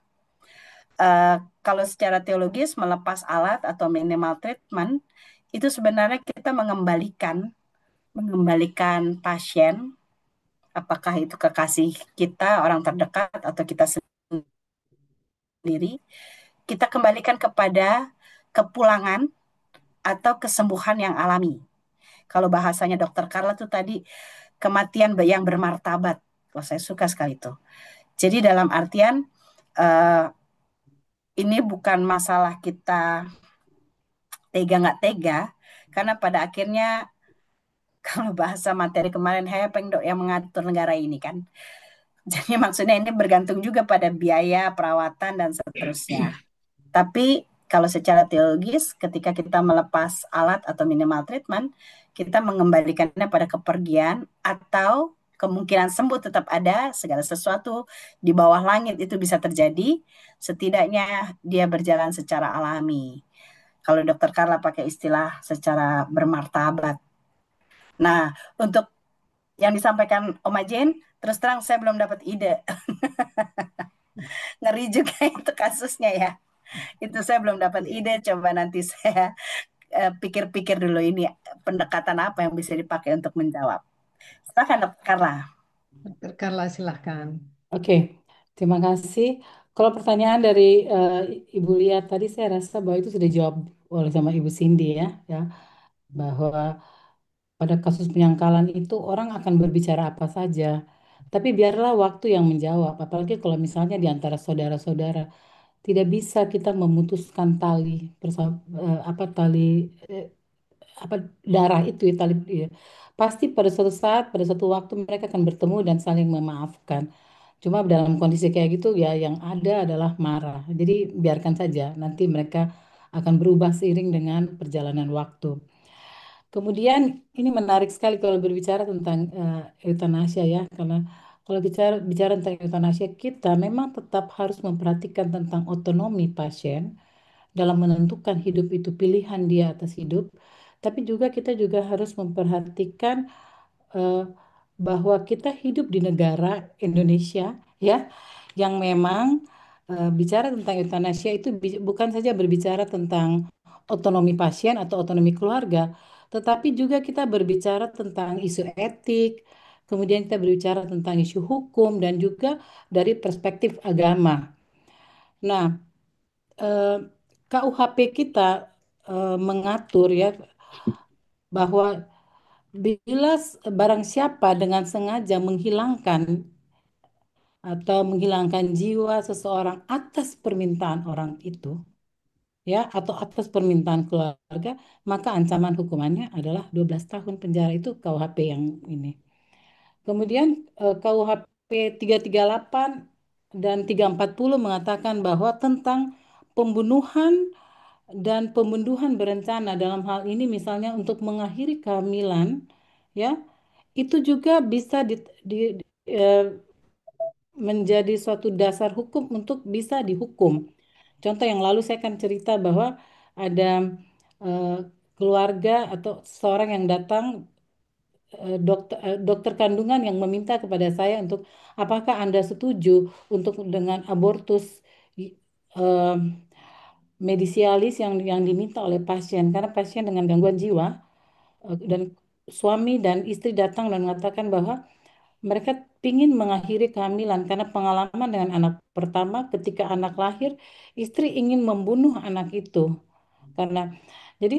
Kalau secara teologis melepas alat atau minimal treatment itu sebenarnya kita mengembalikan pasien, apakah itu kekasih kita, orang terdekat atau kita sendiri, kita kembalikan kepada kepulangan atau kesembuhan yang alami. Kalau bahasanya Dokter Carla tuh tadi kematian yang bermartabat. Wah, saya suka sekali itu. Jadi dalam artian eh, ini bukan masalah kita tega nggak tega, karena pada akhirnya kalau bahasa materi kemarin Hepeng dok yang mengatur negara ini kan. Jadi maksudnya ini bergantung juga pada biaya perawatan dan seterusnya. Tapi kalau secara teologis, ketika kita melepas alat atau minimal treatment, kita mengembalikannya pada kepergian atau kemungkinan sembuh tetap ada, segala sesuatu di bawah langit itu bisa terjadi, setidaknya dia berjalan secara alami. Kalau dokter Carla pakai istilah secara bermartabat. Nah, untuk yang disampaikan Oma Jane, terus terang saya belum dapat ide. Ngeri juga itu kasusnya ya. Itu saya belum dapat ide, coba nanti saya pikir-pikir dulu ini pendekatan apa yang bisa dipakai untuk menjawab. Silakan Dokter Carla. Dokter Carla, silahkan. Oke, terima kasih. Kalau pertanyaan dari eh, Ibu Lia tadi, saya rasa bahwa itu sudah dijawab oleh sama Ibu Cindy ya, bahwa pada kasus penyangkalan itu orang akan berbicara apa saja, tapi biarlah waktu yang menjawab. Apalagi kalau misalnya di antara saudara-saudara tidak bisa kita memutuskan tali eh, apa darah itu ya tali ya. Pasti pada suatu saat, pada suatu waktu mereka akan bertemu dan saling memaafkan. Cuma dalam kondisi kayak gitu ya yang ada adalah marah. Jadi biarkan saja nanti mereka akan berubah seiring dengan perjalanan waktu. Kemudian ini menarik sekali kalau berbicara tentang euthanasia ya, karena kalau bicara bicara tentang euthanasia kita memang tetap harus memperhatikan tentang otonomi pasien dalam menentukan hidup itu pilihan dia atas hidup, tapi juga kita juga harus memperhatikan eh, bahwa kita hidup di negara Indonesia ya yang memang bicara tentang euthanasia itu bukan saja berbicara tentang otonomi pasien atau otonomi keluarga, tetapi juga kita berbicara tentang isu etik, kemudian kita berbicara tentang isu hukum dan juga dari perspektif agama. Nah, eh, KUHP kita mengatur ya bahwa bila barang siapa dengan sengaja menghilangkan atau menghilangkan jiwa seseorang atas permintaan orang itu, ya, atau atas permintaan keluarga, maka ancaman hukumannya adalah 12 tahun penjara itu KUHP yang ini. Kemudian KUHP 338 dan 340 mengatakan bahwa tentang pembunuhan dan pembunuhan berencana dalam hal ini misalnya untuk mengakhiri kehamilan ya itu juga bisa eh, menjadi suatu dasar hukum untuk bisa dihukum. Contoh yang lalu saya akan cerita bahwa ada eh, keluarga atau seorang yang datang dokter kandungan yang meminta kepada saya untuk apakah Anda setuju untuk dengan abortus eh, medisialis yang diminta oleh pasien karena pasien dengan gangguan jiwa dan suami dan istri datang dan mengatakan bahwa mereka pingin mengakhiri kehamilan karena pengalaman dengan anak pertama ketika anak lahir, istri ingin membunuh anak itu. Karena jadi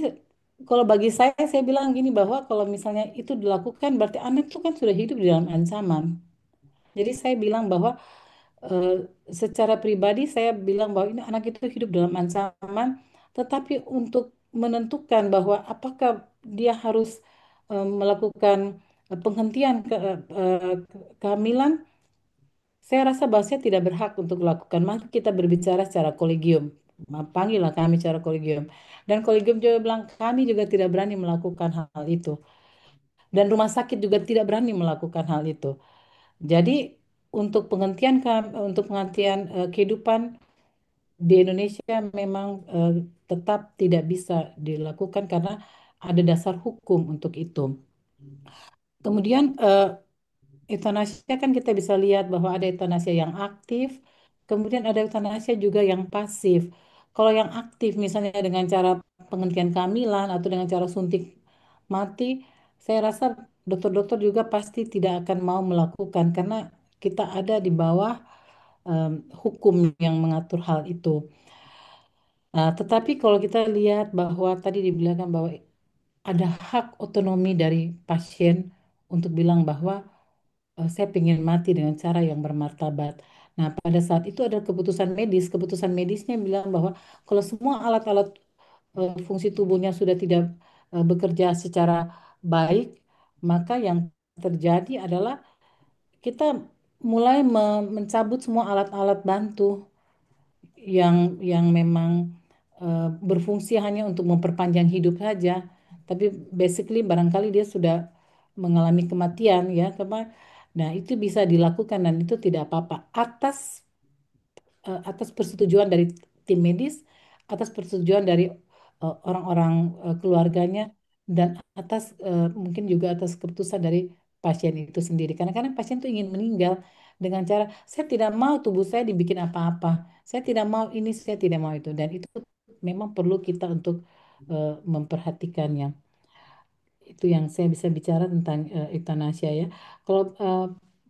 kalau bagi saya bilang gini bahwa kalau misalnya itu dilakukan berarti anak itu kan sudah hidup di dalam ancaman. Jadi saya bilang bahwa eh, secara pribadi saya bilang bahwa ini anak itu hidup dalam ancaman, tetapi untuk menentukan bahwa apakah dia harus melakukan penghentian kehamilan, saya rasa bahwa saya tidak berhak untuk melakukan. Mari kita berbicara secara kolegium. Panggillah kami secara kolegium. Dan kolegium juga bilang kami juga tidak berani melakukan hal itu. Dan rumah sakit juga tidak berani melakukan hal itu. Jadi untuk penghentian kehidupan di Indonesia memang tetap tidak bisa dilakukan karena ada dasar hukum untuk itu. Kemudian Eutanasia kan kita bisa lihat bahwa ada eutanasia yang aktif, kemudian ada eutanasia juga yang pasif. Kalau yang aktif misalnya dengan cara penghentian kehamilan atau dengan cara suntik mati, saya rasa dokter-dokter juga pasti tidak akan mau melakukan karena kita ada di bawah hukum yang mengatur hal itu. Nah, tetapi kalau kita lihat bahwa tadi dibilangkan bahwa ada hak otonomi dari pasien untuk bilang bahwa saya ingin mati dengan cara yang bermartabat. Nah, pada saat itu ada keputusan medis. Keputusan medisnya bilang bahwa kalau semua alat-alat fungsi tubuhnya sudah tidak bekerja secara baik, maka yang terjadi adalah kita mulai mencabut semua alat-alat bantu yang memang berfungsi hanya untuk memperpanjang hidup saja. Tapi basically barangkali dia sudah mengalami kematian ya, nah itu bisa dilakukan dan itu tidak apa-apa atas persetujuan dari tim medis, atas persetujuan dari orang-orang keluarganya, dan mungkin juga atas keputusan dari pasien itu sendiri. Karena kadang pasien itu ingin meninggal dengan cara saya tidak mau tubuh saya dibikin apa-apa, saya tidak mau ini, saya tidak mau itu, dan itu memang perlu kita untuk memperhatikannya. Itu yang saya bisa bicara tentang euthanasia ya. Kalau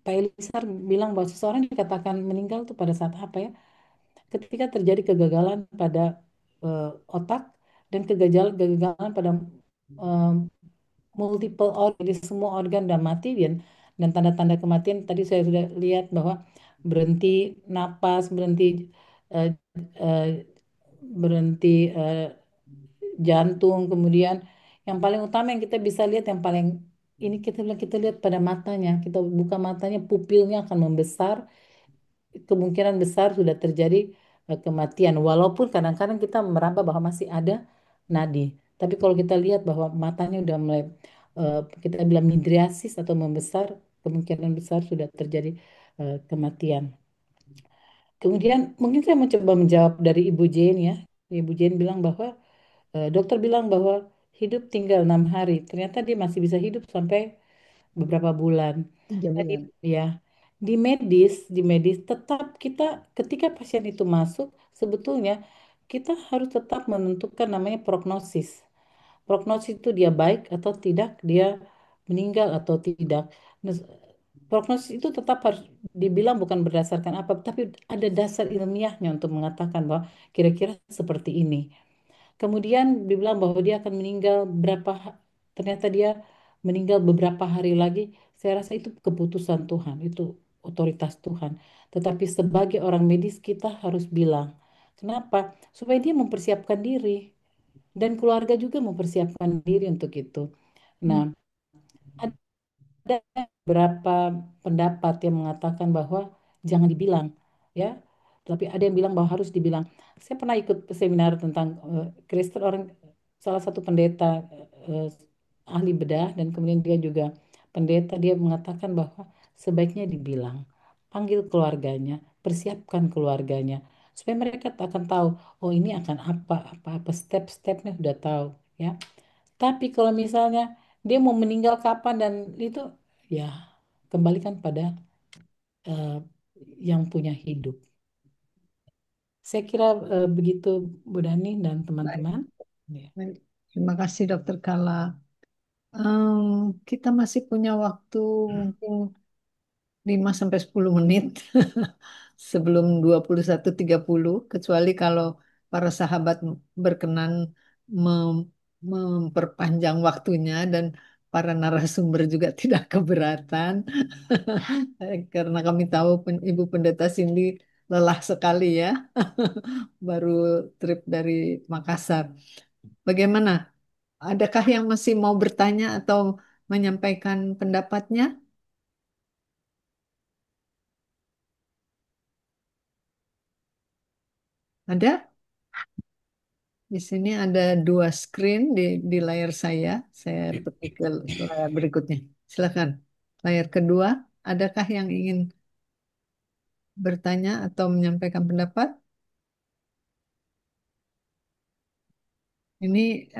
Pak Elisar bilang bahwa seseorang dikatakan meninggal itu pada saat apa ya? Ketika terjadi kegagalan pada otak dan kegagalan pada eh, multiple organ, jadi semua organ sudah mati dan tanda-tanda kematian tadi saya sudah lihat bahwa berhenti napas, eh, eh, berhenti jantung, kemudian yang paling utama yang kita bisa lihat yang paling ini kita lihat pada matanya, kita buka matanya, pupilnya akan membesar, kemungkinan besar sudah terjadi kematian. Walaupun kadang-kadang kita meraba bahwa masih ada nadi. Tapi kalau kita lihat bahwa matanya udah mulai kita bilang midriasis atau membesar, kemungkinan besar sudah terjadi kematian. Kemudian mungkin saya mencoba menjawab dari Ibu Jane ya. Ibu Jane bilang bahwa dokter bilang bahwa hidup tinggal 6 hari. Ternyata dia masih bisa hidup sampai beberapa bulan. Tiga Tadi bulan. ya, di medis tetap kita ketika pasien itu masuk sebetulnya kita harus tetap menentukan namanya prognosis. Prognosis itu dia baik atau tidak, dia meninggal atau tidak. Nah, prognosis itu tetap harus dibilang bukan berdasarkan apa, tapi ada dasar ilmiahnya untuk mengatakan bahwa kira-kira seperti ini. Kemudian dibilang bahwa dia akan meninggal ternyata dia meninggal beberapa hari lagi. Saya rasa itu keputusan Tuhan, itu otoritas Tuhan. Tetapi sebagai orang medis kita harus bilang, kenapa? Supaya dia mempersiapkan diri dan keluarga juga mempersiapkan diri untuk itu. Nah, Hmm. ada beberapa pendapat yang mengatakan bahwa jangan dibilang, ya. Tapi ada yang bilang bahwa harus dibilang. Saya pernah ikut seminar tentang Kristen orang salah satu pendeta eh, ahli bedah dan kemudian dia juga pendeta dia mengatakan bahwa sebaiknya dibilang, panggil keluarganya, persiapkan keluarganya supaya mereka akan tahu oh ini akan apa step-stepnya sudah tahu ya. Tapi kalau misalnya dia mau meninggal kapan dan itu ya kembalikan pada eh, yang punya hidup. Saya kira begitu Bu Dani dan Baik, teman-teman. Ya. baik. Terima kasih Dokter Kala. Kita masih punya waktu mungkin 5 sampai 10 menit sebelum 21.30, kecuali kalau para sahabat berkenan mem- memperpanjang waktunya dan para narasumber juga tidak keberatan. Karena kami tahu Ibu Pendeta Cindy lelah sekali ya, baru trip dari Makassar. Bagaimana? Adakah yang masih mau bertanya atau menyampaikan pendapatnya? Ada? Di sini ada 2 screen di layar saya. Saya pergi ke layar berikutnya. Silakan. Layar kedua, adakah yang ingin bertanya atau menyampaikan pendapat? Ini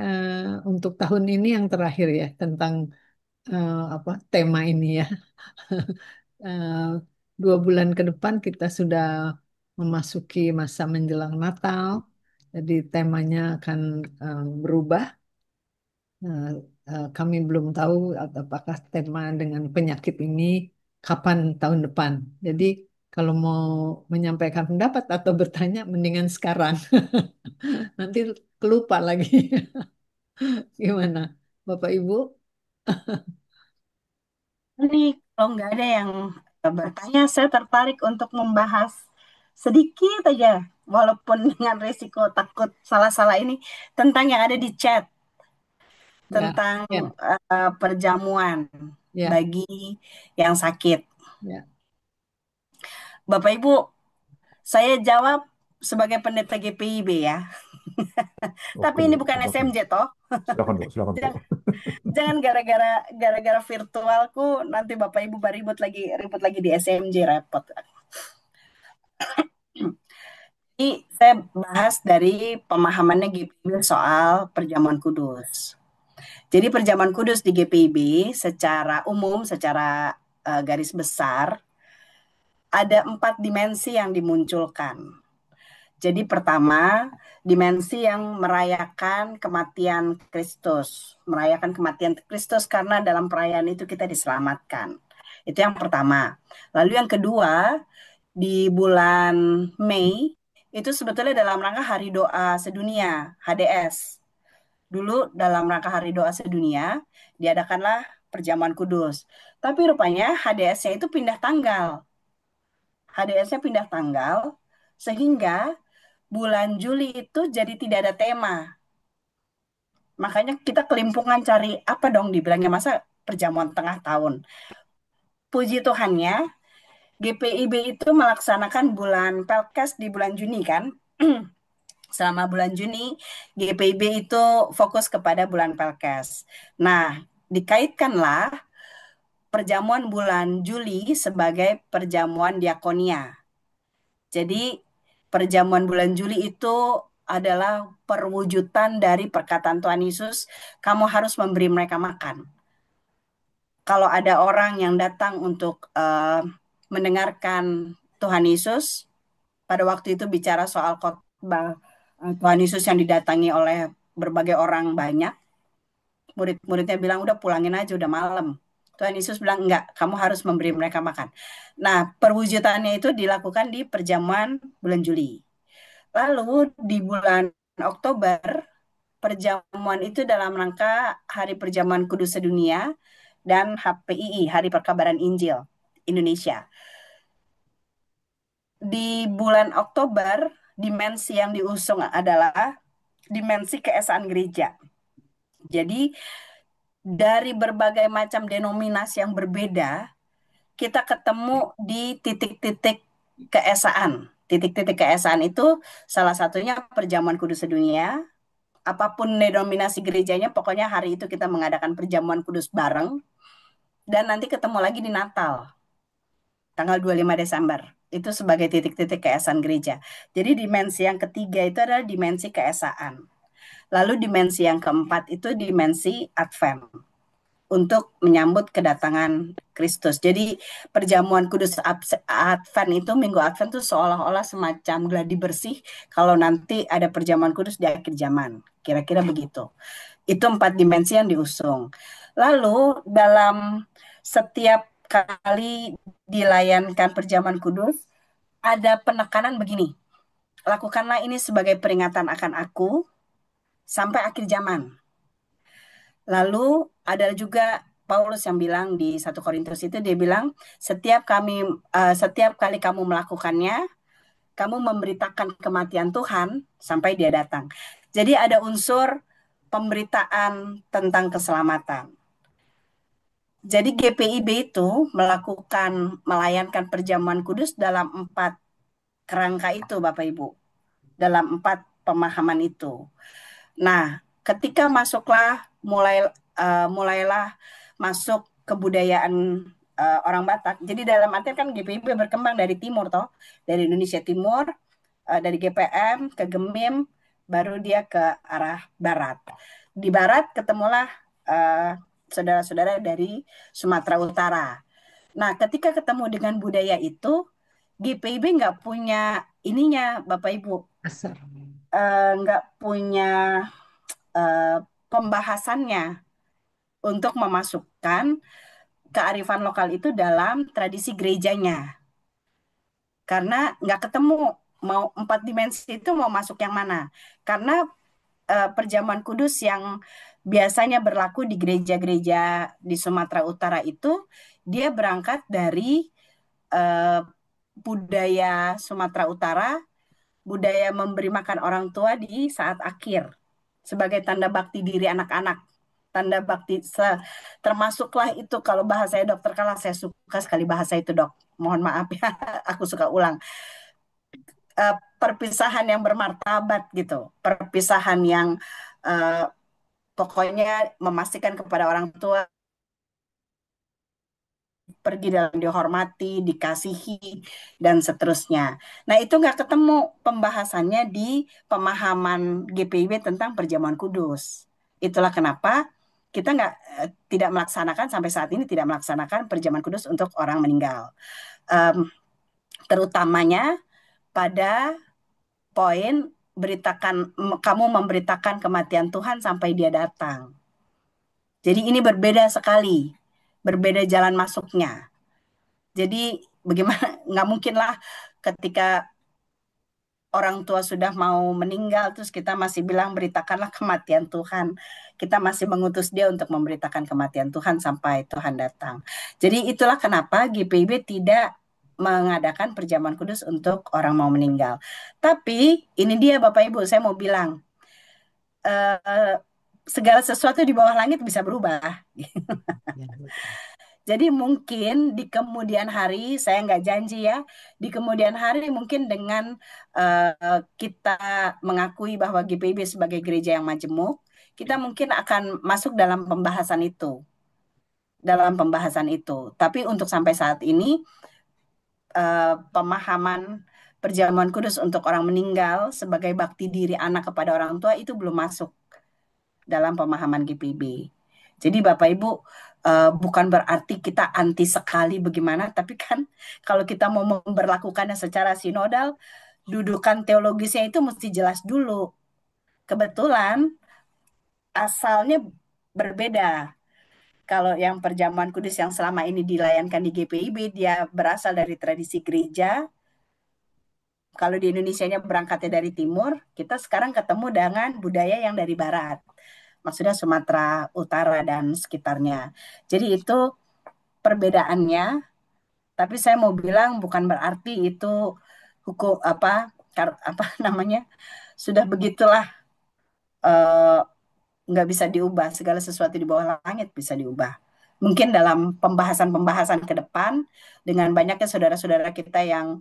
untuk tahun ini yang terakhir ya tentang apa tema ini ya. Eh, 2 bulan ke depan kita sudah memasuki masa menjelang Natal. Jadi temanya akan berubah. Nah, kami belum tahu apakah tema dengan penyakit ini kapan tahun depan. Jadi kalau mau menyampaikan pendapat atau bertanya, mendingan sekarang. Nanti kelupa lagi. Gimana, Bapak Ibu? Ini kalau nggak ada yang bertanya, saya tertarik untuk membahas sedikit aja, walaupun dengan risiko takut salah-salah ini, tentang yang ada di chat, Ya, tentang ya, perjamuan ya, bagi yang sakit. ya. Bapak Ibu, saya jawab sebagai pendeta GPIB ya. Tapi Oke, ini bukan silakan. SMJ toh. Silakan, Bu. Silakan, Bu. Jangan gara-gara virtualku nanti Bapak Ibu ribut lagi di SMJ, repot. Jadi saya bahas dari pemahamannya GPIB soal perjamuan kudus. Jadi perjamuan kudus di GPIB secara umum, secara garis besar, ada 4 dimensi yang dimunculkan. Jadi pertama, dimensi yang merayakan kematian Kristus. Merayakan kematian Kristus karena dalam perayaan itu kita diselamatkan. Itu yang pertama. Lalu yang kedua, di bulan Mei, itu sebetulnya dalam rangka Hari Doa Sedunia, HDS. Dulu dalam rangka Hari Doa Sedunia, diadakanlah perjamuan kudus. Tapi rupanya HDS-nya itu pindah tanggal. HDS-nya pindah tanggal, sehingga bulan Juli itu jadi tidak ada tema. Makanya kita kelimpungan cari apa dong dibilangnya, masa perjamuan tengah tahun. Puji Tuhannya, GPIB itu melaksanakan bulan Pelkes di bulan Juni kan. Selama bulan Juni, GPIB itu fokus kepada bulan Pelkes. Nah, dikaitkanlah perjamuan bulan Juli sebagai perjamuan diakonia. Jadi perjamuan bulan Juli itu adalah perwujudan dari perkataan Tuhan Yesus, kamu harus memberi mereka makan. Kalau ada orang yang datang untuk mendengarkan Tuhan Yesus, pada waktu itu bicara soal khotbah Tuhan Yesus yang didatangi oleh berbagai orang banyak, murid-muridnya bilang udah pulangin aja, udah malam. Tuhan Yesus bilang enggak, kamu harus memberi mereka makan. Nah, perwujudannya itu dilakukan di perjamuan bulan Juli. Lalu di bulan Oktober, perjamuan itu dalam rangka Hari Perjamuan Kudus Sedunia dan HPII, Hari Perkabaran Injil Indonesia. Di bulan Oktober, dimensi yang diusung adalah dimensi keesaan gereja. Jadi dari berbagai macam denominasi yang berbeda, kita ketemu di titik-titik keesaan. Titik-titik keesaan itu salah satunya perjamuan kudus sedunia. Apapun denominasi gerejanya, pokoknya hari itu kita mengadakan perjamuan kudus bareng. Dan nanti ketemu lagi di Natal, tanggal 25 Desember. Itu sebagai titik-titik keesaan gereja. Jadi dimensi yang ketiga itu adalah dimensi keesaan. Lalu dimensi yang keempat itu dimensi Advent, untuk menyambut kedatangan Kristus. Jadi perjamuan kudus Advent itu, Minggu Advent itu seolah-olah semacam gladi bersih kalau nanti ada perjamuan kudus di akhir zaman. Kira-kira begitu. Itu 4 dimensi yang diusung. Lalu dalam setiap kali dilayankan perjamuan kudus, ada penekanan begini. Lakukanlah ini sebagai peringatan akan aku sampai akhir zaman. Lalu ada juga Paulus yang bilang di 1 Korintus itu, dia bilang setiap kali kamu melakukannya, kamu memberitakan kematian Tuhan sampai dia datang. Jadi ada unsur pemberitaan tentang keselamatan. Jadi GPIB itu melayankan perjamuan kudus dalam 4 kerangka itu, Bapak Ibu. Dalam 4 pemahaman itu. Nah, ketika mulailah masuk kebudayaan orang Batak. Jadi dalam artian kan GPIB berkembang dari timur toh, dari Indonesia Timur, dari GPM ke Gemim, baru dia ke arah barat. Di barat ketemulah saudara-saudara dari Sumatera Utara. Nah, ketika ketemu dengan budaya itu, GPIB nggak punya ininya, Bapak Ibu, Asar. nggak punya pembahasannya untuk memasukkan kearifan lokal itu dalam tradisi gerejanya. Karena nggak ketemu mau 4 dimensi itu mau masuk yang mana. Karena perjamuan kudus yang biasanya berlaku di gereja-gereja di Sumatera Utara itu, dia berangkat dari budaya Sumatera Utara, budaya memberi makan orang tua di saat akhir sebagai tanda bakti diri anak-anak. Tanda bakti termasuklah itu, kalau bahasanya Dokter Kala, saya suka sekali bahasa itu, Dok. Mohon maaf ya, aku suka ulang. Perpisahan yang bermartabat gitu, perpisahan yang pokoknya memastikan kepada orang tua pergi dalam dihormati, dikasihi, dan seterusnya. Nah, itu nggak ketemu pembahasannya di pemahaman GPIB tentang perjamuan kudus. Itulah kenapa kita tidak melaksanakan, sampai saat ini tidak melaksanakan perjamuan kudus untuk orang meninggal. Terutamanya pada poin kamu memberitakan kematian Tuhan sampai dia datang. Jadi ini berbeda sekali, berbeda jalan masuknya. Jadi bagaimana, nggak mungkin lah ketika orang tua sudah mau meninggal terus kita masih bilang beritakanlah kematian Tuhan. Kita masih mengutus dia untuk memberitakan kematian Tuhan sampai Tuhan datang. Jadi itulah kenapa GPIB tidak mengadakan perjamuan kudus untuk orang mau meninggal. Tapi ini dia Bapak Ibu, saya mau bilang segala sesuatu di bawah langit bisa berubah. Jadi mungkin di kemudian hari, saya nggak janji ya, di kemudian hari mungkin dengan kita mengakui bahwa GPIB sebagai gereja yang majemuk, kita mungkin akan masuk dalam pembahasan itu. Tapi untuk sampai saat ini, pemahaman perjamuan kudus untuk orang meninggal sebagai bakti diri anak kepada orang tua itu belum masuk dalam pemahaman GPIB. Jadi Bapak Ibu, bukan berarti kita anti sekali bagaimana, tapi kan kalau kita mau memberlakukannya secara sinodal, dudukan teologisnya itu mesti jelas dulu. Kebetulan asalnya berbeda. Kalau yang perjamuan kudus yang selama ini dilayankan di GPIB, dia berasal dari tradisi gereja. Kalau di Indonesianya berangkatnya dari timur, kita sekarang ketemu dengan budaya yang dari barat. Maksudnya Sumatera Utara dan sekitarnya. Jadi itu perbedaannya, tapi saya mau bilang bukan berarti itu hukum apa namanya sudah begitulah, nggak bisa diubah. Segala sesuatu di bawah langit bisa diubah. Mungkin dalam pembahasan-pembahasan ke depan dengan banyaknya saudara-saudara kita yang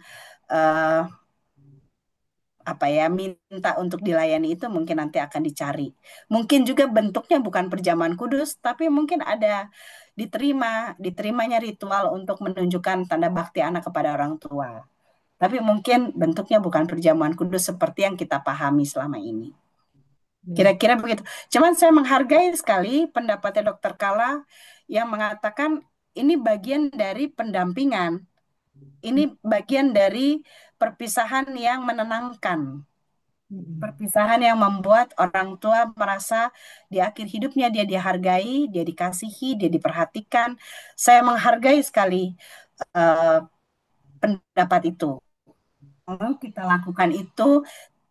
minta untuk dilayani, itu mungkin nanti akan dicari. Mungkin juga bentuknya bukan perjamuan kudus, tapi mungkin ada diterimanya ritual untuk menunjukkan tanda bakti anak kepada orang tua. Tapi mungkin bentuknya bukan perjamuan kudus seperti yang kita pahami selama ini. Kira-kira begitu. Cuman saya menghargai sekali pendapatnya Dokter Kala yang mengatakan ini bagian dari pendampingan. Ini bagian dari perpisahan yang menenangkan. Perpisahan yang membuat orang tua merasa di akhir hidupnya dia dihargai, dia dikasihi, dia diperhatikan. Saya menghargai sekali eh, pendapat itu. Kalau kita lakukan itu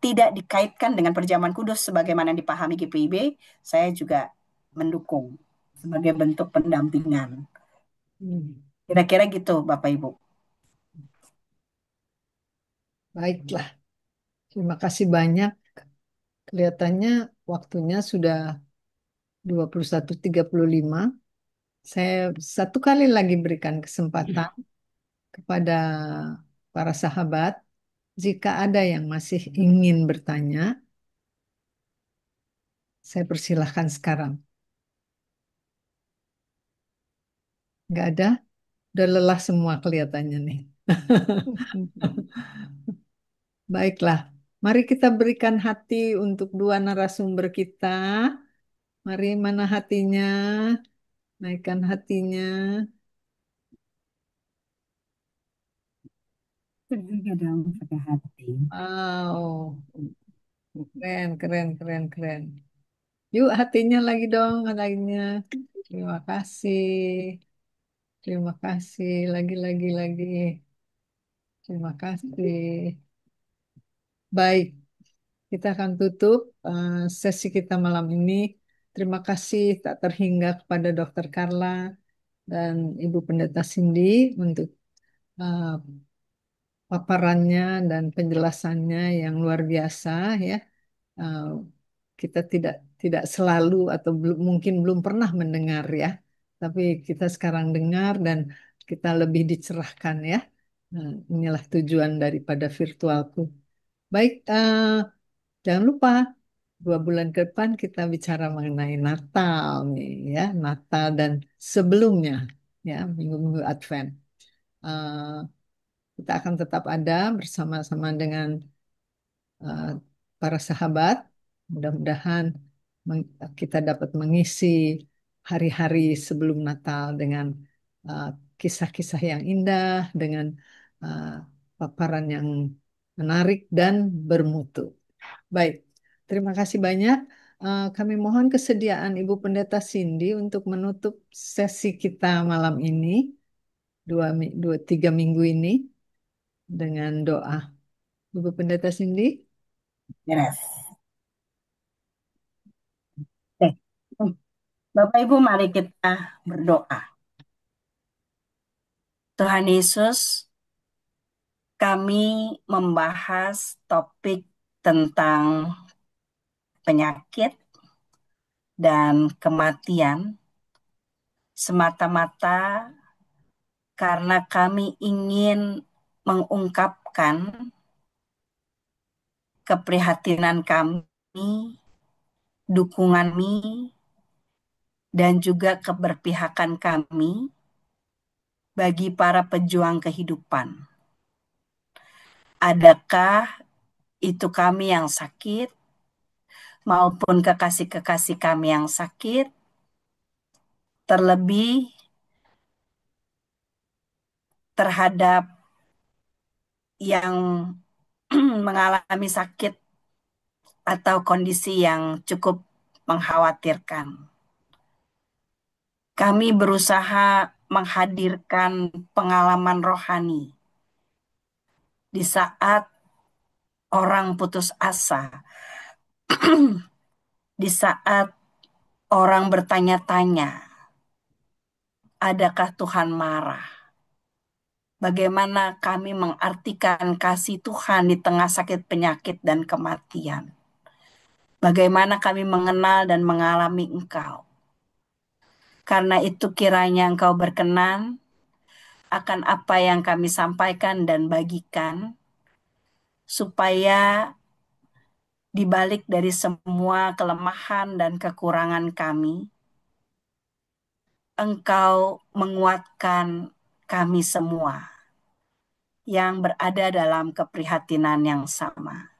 tidak dikaitkan dengan perjamuan kudus sebagaimana dipahami GPIB, saya juga mendukung sebagai bentuk pendampingan. Hmm, Kira-kira gitu, Bapak Ibu. Baiklah, terima kasih banyak. Kelihatannya waktunya sudah 21.35. Saya satu kali lagi berikan kesempatan kepada para sahabat. Jika ada yang masih ingin bertanya, saya persilahkan sekarang. Nggak ada? Udah lelah semua kelihatannya nih. Baiklah, mari kita berikan hati untuk dua narasumber kita. Mari, mana hatinya? Naikkan hatinya. Juga dong pakai hati. Wow, keren, keren, keren, keren. Yuk hatinya lagi dong, lainnya. Terima kasih. Terima kasih. Lagi, lagi. Terima kasih. Baik, kita akan tutup sesi kita malam ini. Terima kasih tak terhingga kepada Dokter Carla dan Ibu Pendeta Cindy untuk eh, paparannya dan penjelasannya yang luar biasa ya. Eh, kita tidak selalu atau mungkin belum pernah mendengar ya, tapi kita sekarang dengar dan kita lebih dicerahkan ya. Nah, inilah tujuan daripada virtualku. Baik, jangan lupa 2 bulan ke depan kita bicara mengenai Natal nih ya, Natal dan sebelumnya ya, minggu-minggu Advent. Eh, kita akan tetap ada bersama-sama dengan eh, para sahabat. Mudah-mudahan kita dapat mengisi hari-hari sebelum Natal dengan eh, kisah-kisah yang indah, dengan eh, paparan yang menarik dan bermutu. Baik, terima kasih banyak. Kami mohon kesediaan Ibu Pendeta Cindy untuk menutup sesi kita malam ini, 3 minggu ini, dengan doa. Ibu Pendeta Cindy. Beres. Oke. Bapak Ibu, mari kita berdoa. Tuhan Yesus, kami membahas topik tentang penyakit dan kematian semata-mata karena kami ingin mengungkapkan keprihatinan kami, dukungan kami, dan juga keberpihakan kami bagi para pejuang kehidupan. Adakah itu kami yang sakit, maupun kekasih-kekasih kami yang sakit, terlebih terhadap yang mengalami sakit atau kondisi yang cukup mengkhawatirkan. Kami berusaha menghadirkan pengalaman rohani di saat orang putus asa, di saat orang bertanya-tanya, adakah Tuhan marah? Bagaimana kami mengartikan kasih Tuhan di tengah sakit penyakit dan kematian? Bagaimana kami mengenal dan mengalami Engkau? Karena itu kiranya Engkau berkenan akan apa yang kami sampaikan dan bagikan, supaya di balik dari semua kelemahan dan kekurangan kami, Engkau menguatkan kami semua yang berada dalam keprihatinan yang sama.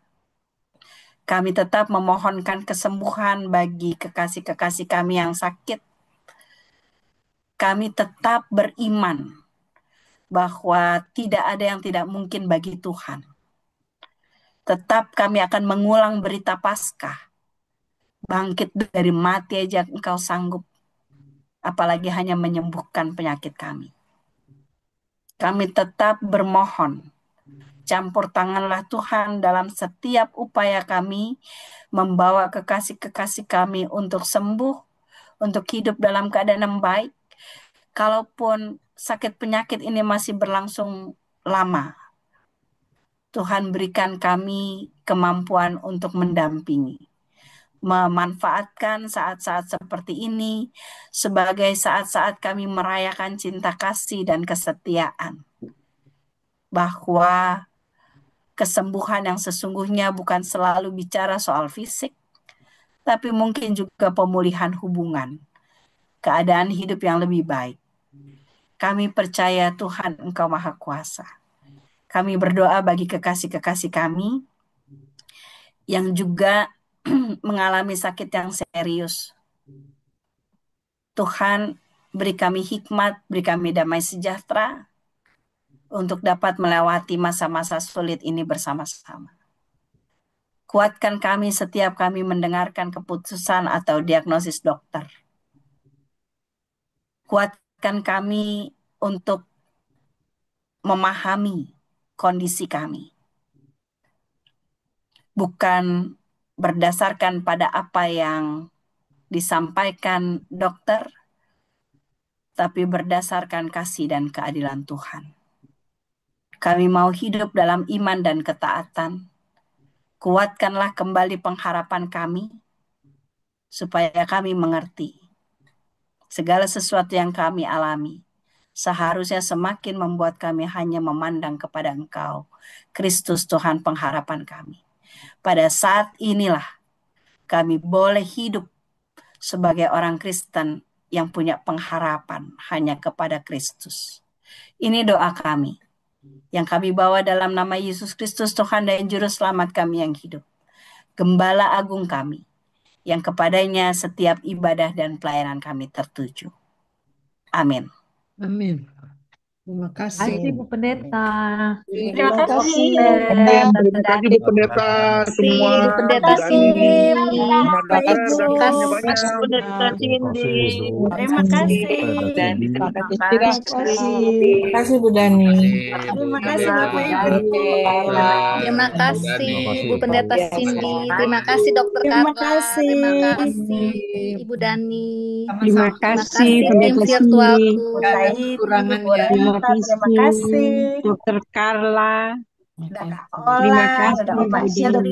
Kami tetap memohonkan kesembuhan bagi kekasih-kekasih kami yang sakit. Kami tetap beriman bahwa tidak ada yang tidak mungkin bagi Tuhan. Tetap kami akan mengulang berita Paskah. Bangkit dari mati aja Engkau sanggup. Apalagi hanya menyembuhkan penyakit kami. Kami tetap bermohon, campur tanganlah Tuhan dalam setiap upaya kami membawa kekasih-kekasih kami untuk sembuh, untuk hidup dalam keadaan yang baik. Kalaupun sakit penyakit ini masih berlangsung lama, Tuhan berikan kami kemampuan untuk mendampingi, memanfaatkan saat-saat seperti ini sebagai saat-saat kami merayakan cinta kasih dan kesetiaan, bahwa kesembuhan yang sesungguhnya bukan selalu bicara soal fisik, tapi mungkin juga pemulihan hubungan, keadaan hidup yang lebih baik. Kami percaya Tuhan Engkau Maha Kuasa. Kami berdoa bagi kekasih-kekasih kami yang juga mengalami sakit yang serius. Tuhan, beri kami hikmat, beri kami damai sejahtera untuk dapat melewati masa-masa sulit ini bersama-sama. Kuatkan kami setiap kami mendengarkan keputusan atau diagnosis dokter. Kuatkan kami untuk memahami kondisi kami, bukan berdasarkan pada apa yang disampaikan dokter, tapi berdasarkan kasih dan keadilan Tuhan. Kami mau hidup dalam iman dan ketaatan. Kuatkanlah kembali pengharapan kami, supaya kami mengerti segala sesuatu yang kami alami seharusnya semakin membuat kami hanya memandang kepada Engkau, Kristus Tuhan pengharapan kami. Pada saat inilah kami boleh hidup sebagai orang Kristen yang punya pengharapan hanya kepada Kristus. Ini doa kami yang kami bawa dalam nama Yesus Kristus Tuhan dan Juru Selamat kami yang hidup, Gembala Agung kami, yang kepadanya setiap ibadah dan pelayanan kami tertuju. Amin. Amin. Terima kasih. Kasih Bu Pendeta. Terima Terima kasih. kasih. Terima kasih Bu Pendeta semua, Bu Bu Pendeta Dani, Cindy. semua Bapak dokter, Ibu. dokternya Terima banyak. kasih Bu Pendeta Cindy. Terima kasih. Dan terima kasih Cira. Terima kasih. Terima kasih Bu Dani. Terima kasih Bu Bapak Ibu. Terima kasih Bu Pendeta Cindy. Terima kasih Dokter Terima Carla. kasih. Terima kasih Ibu Dani. Sama-sama. Terima kasih tim virtualku. Baik, Kekurangannya. Terima kasih. Dokter Carla. Ada Kak Terima Ola, ada kasih Om Bu Basya Dani. dari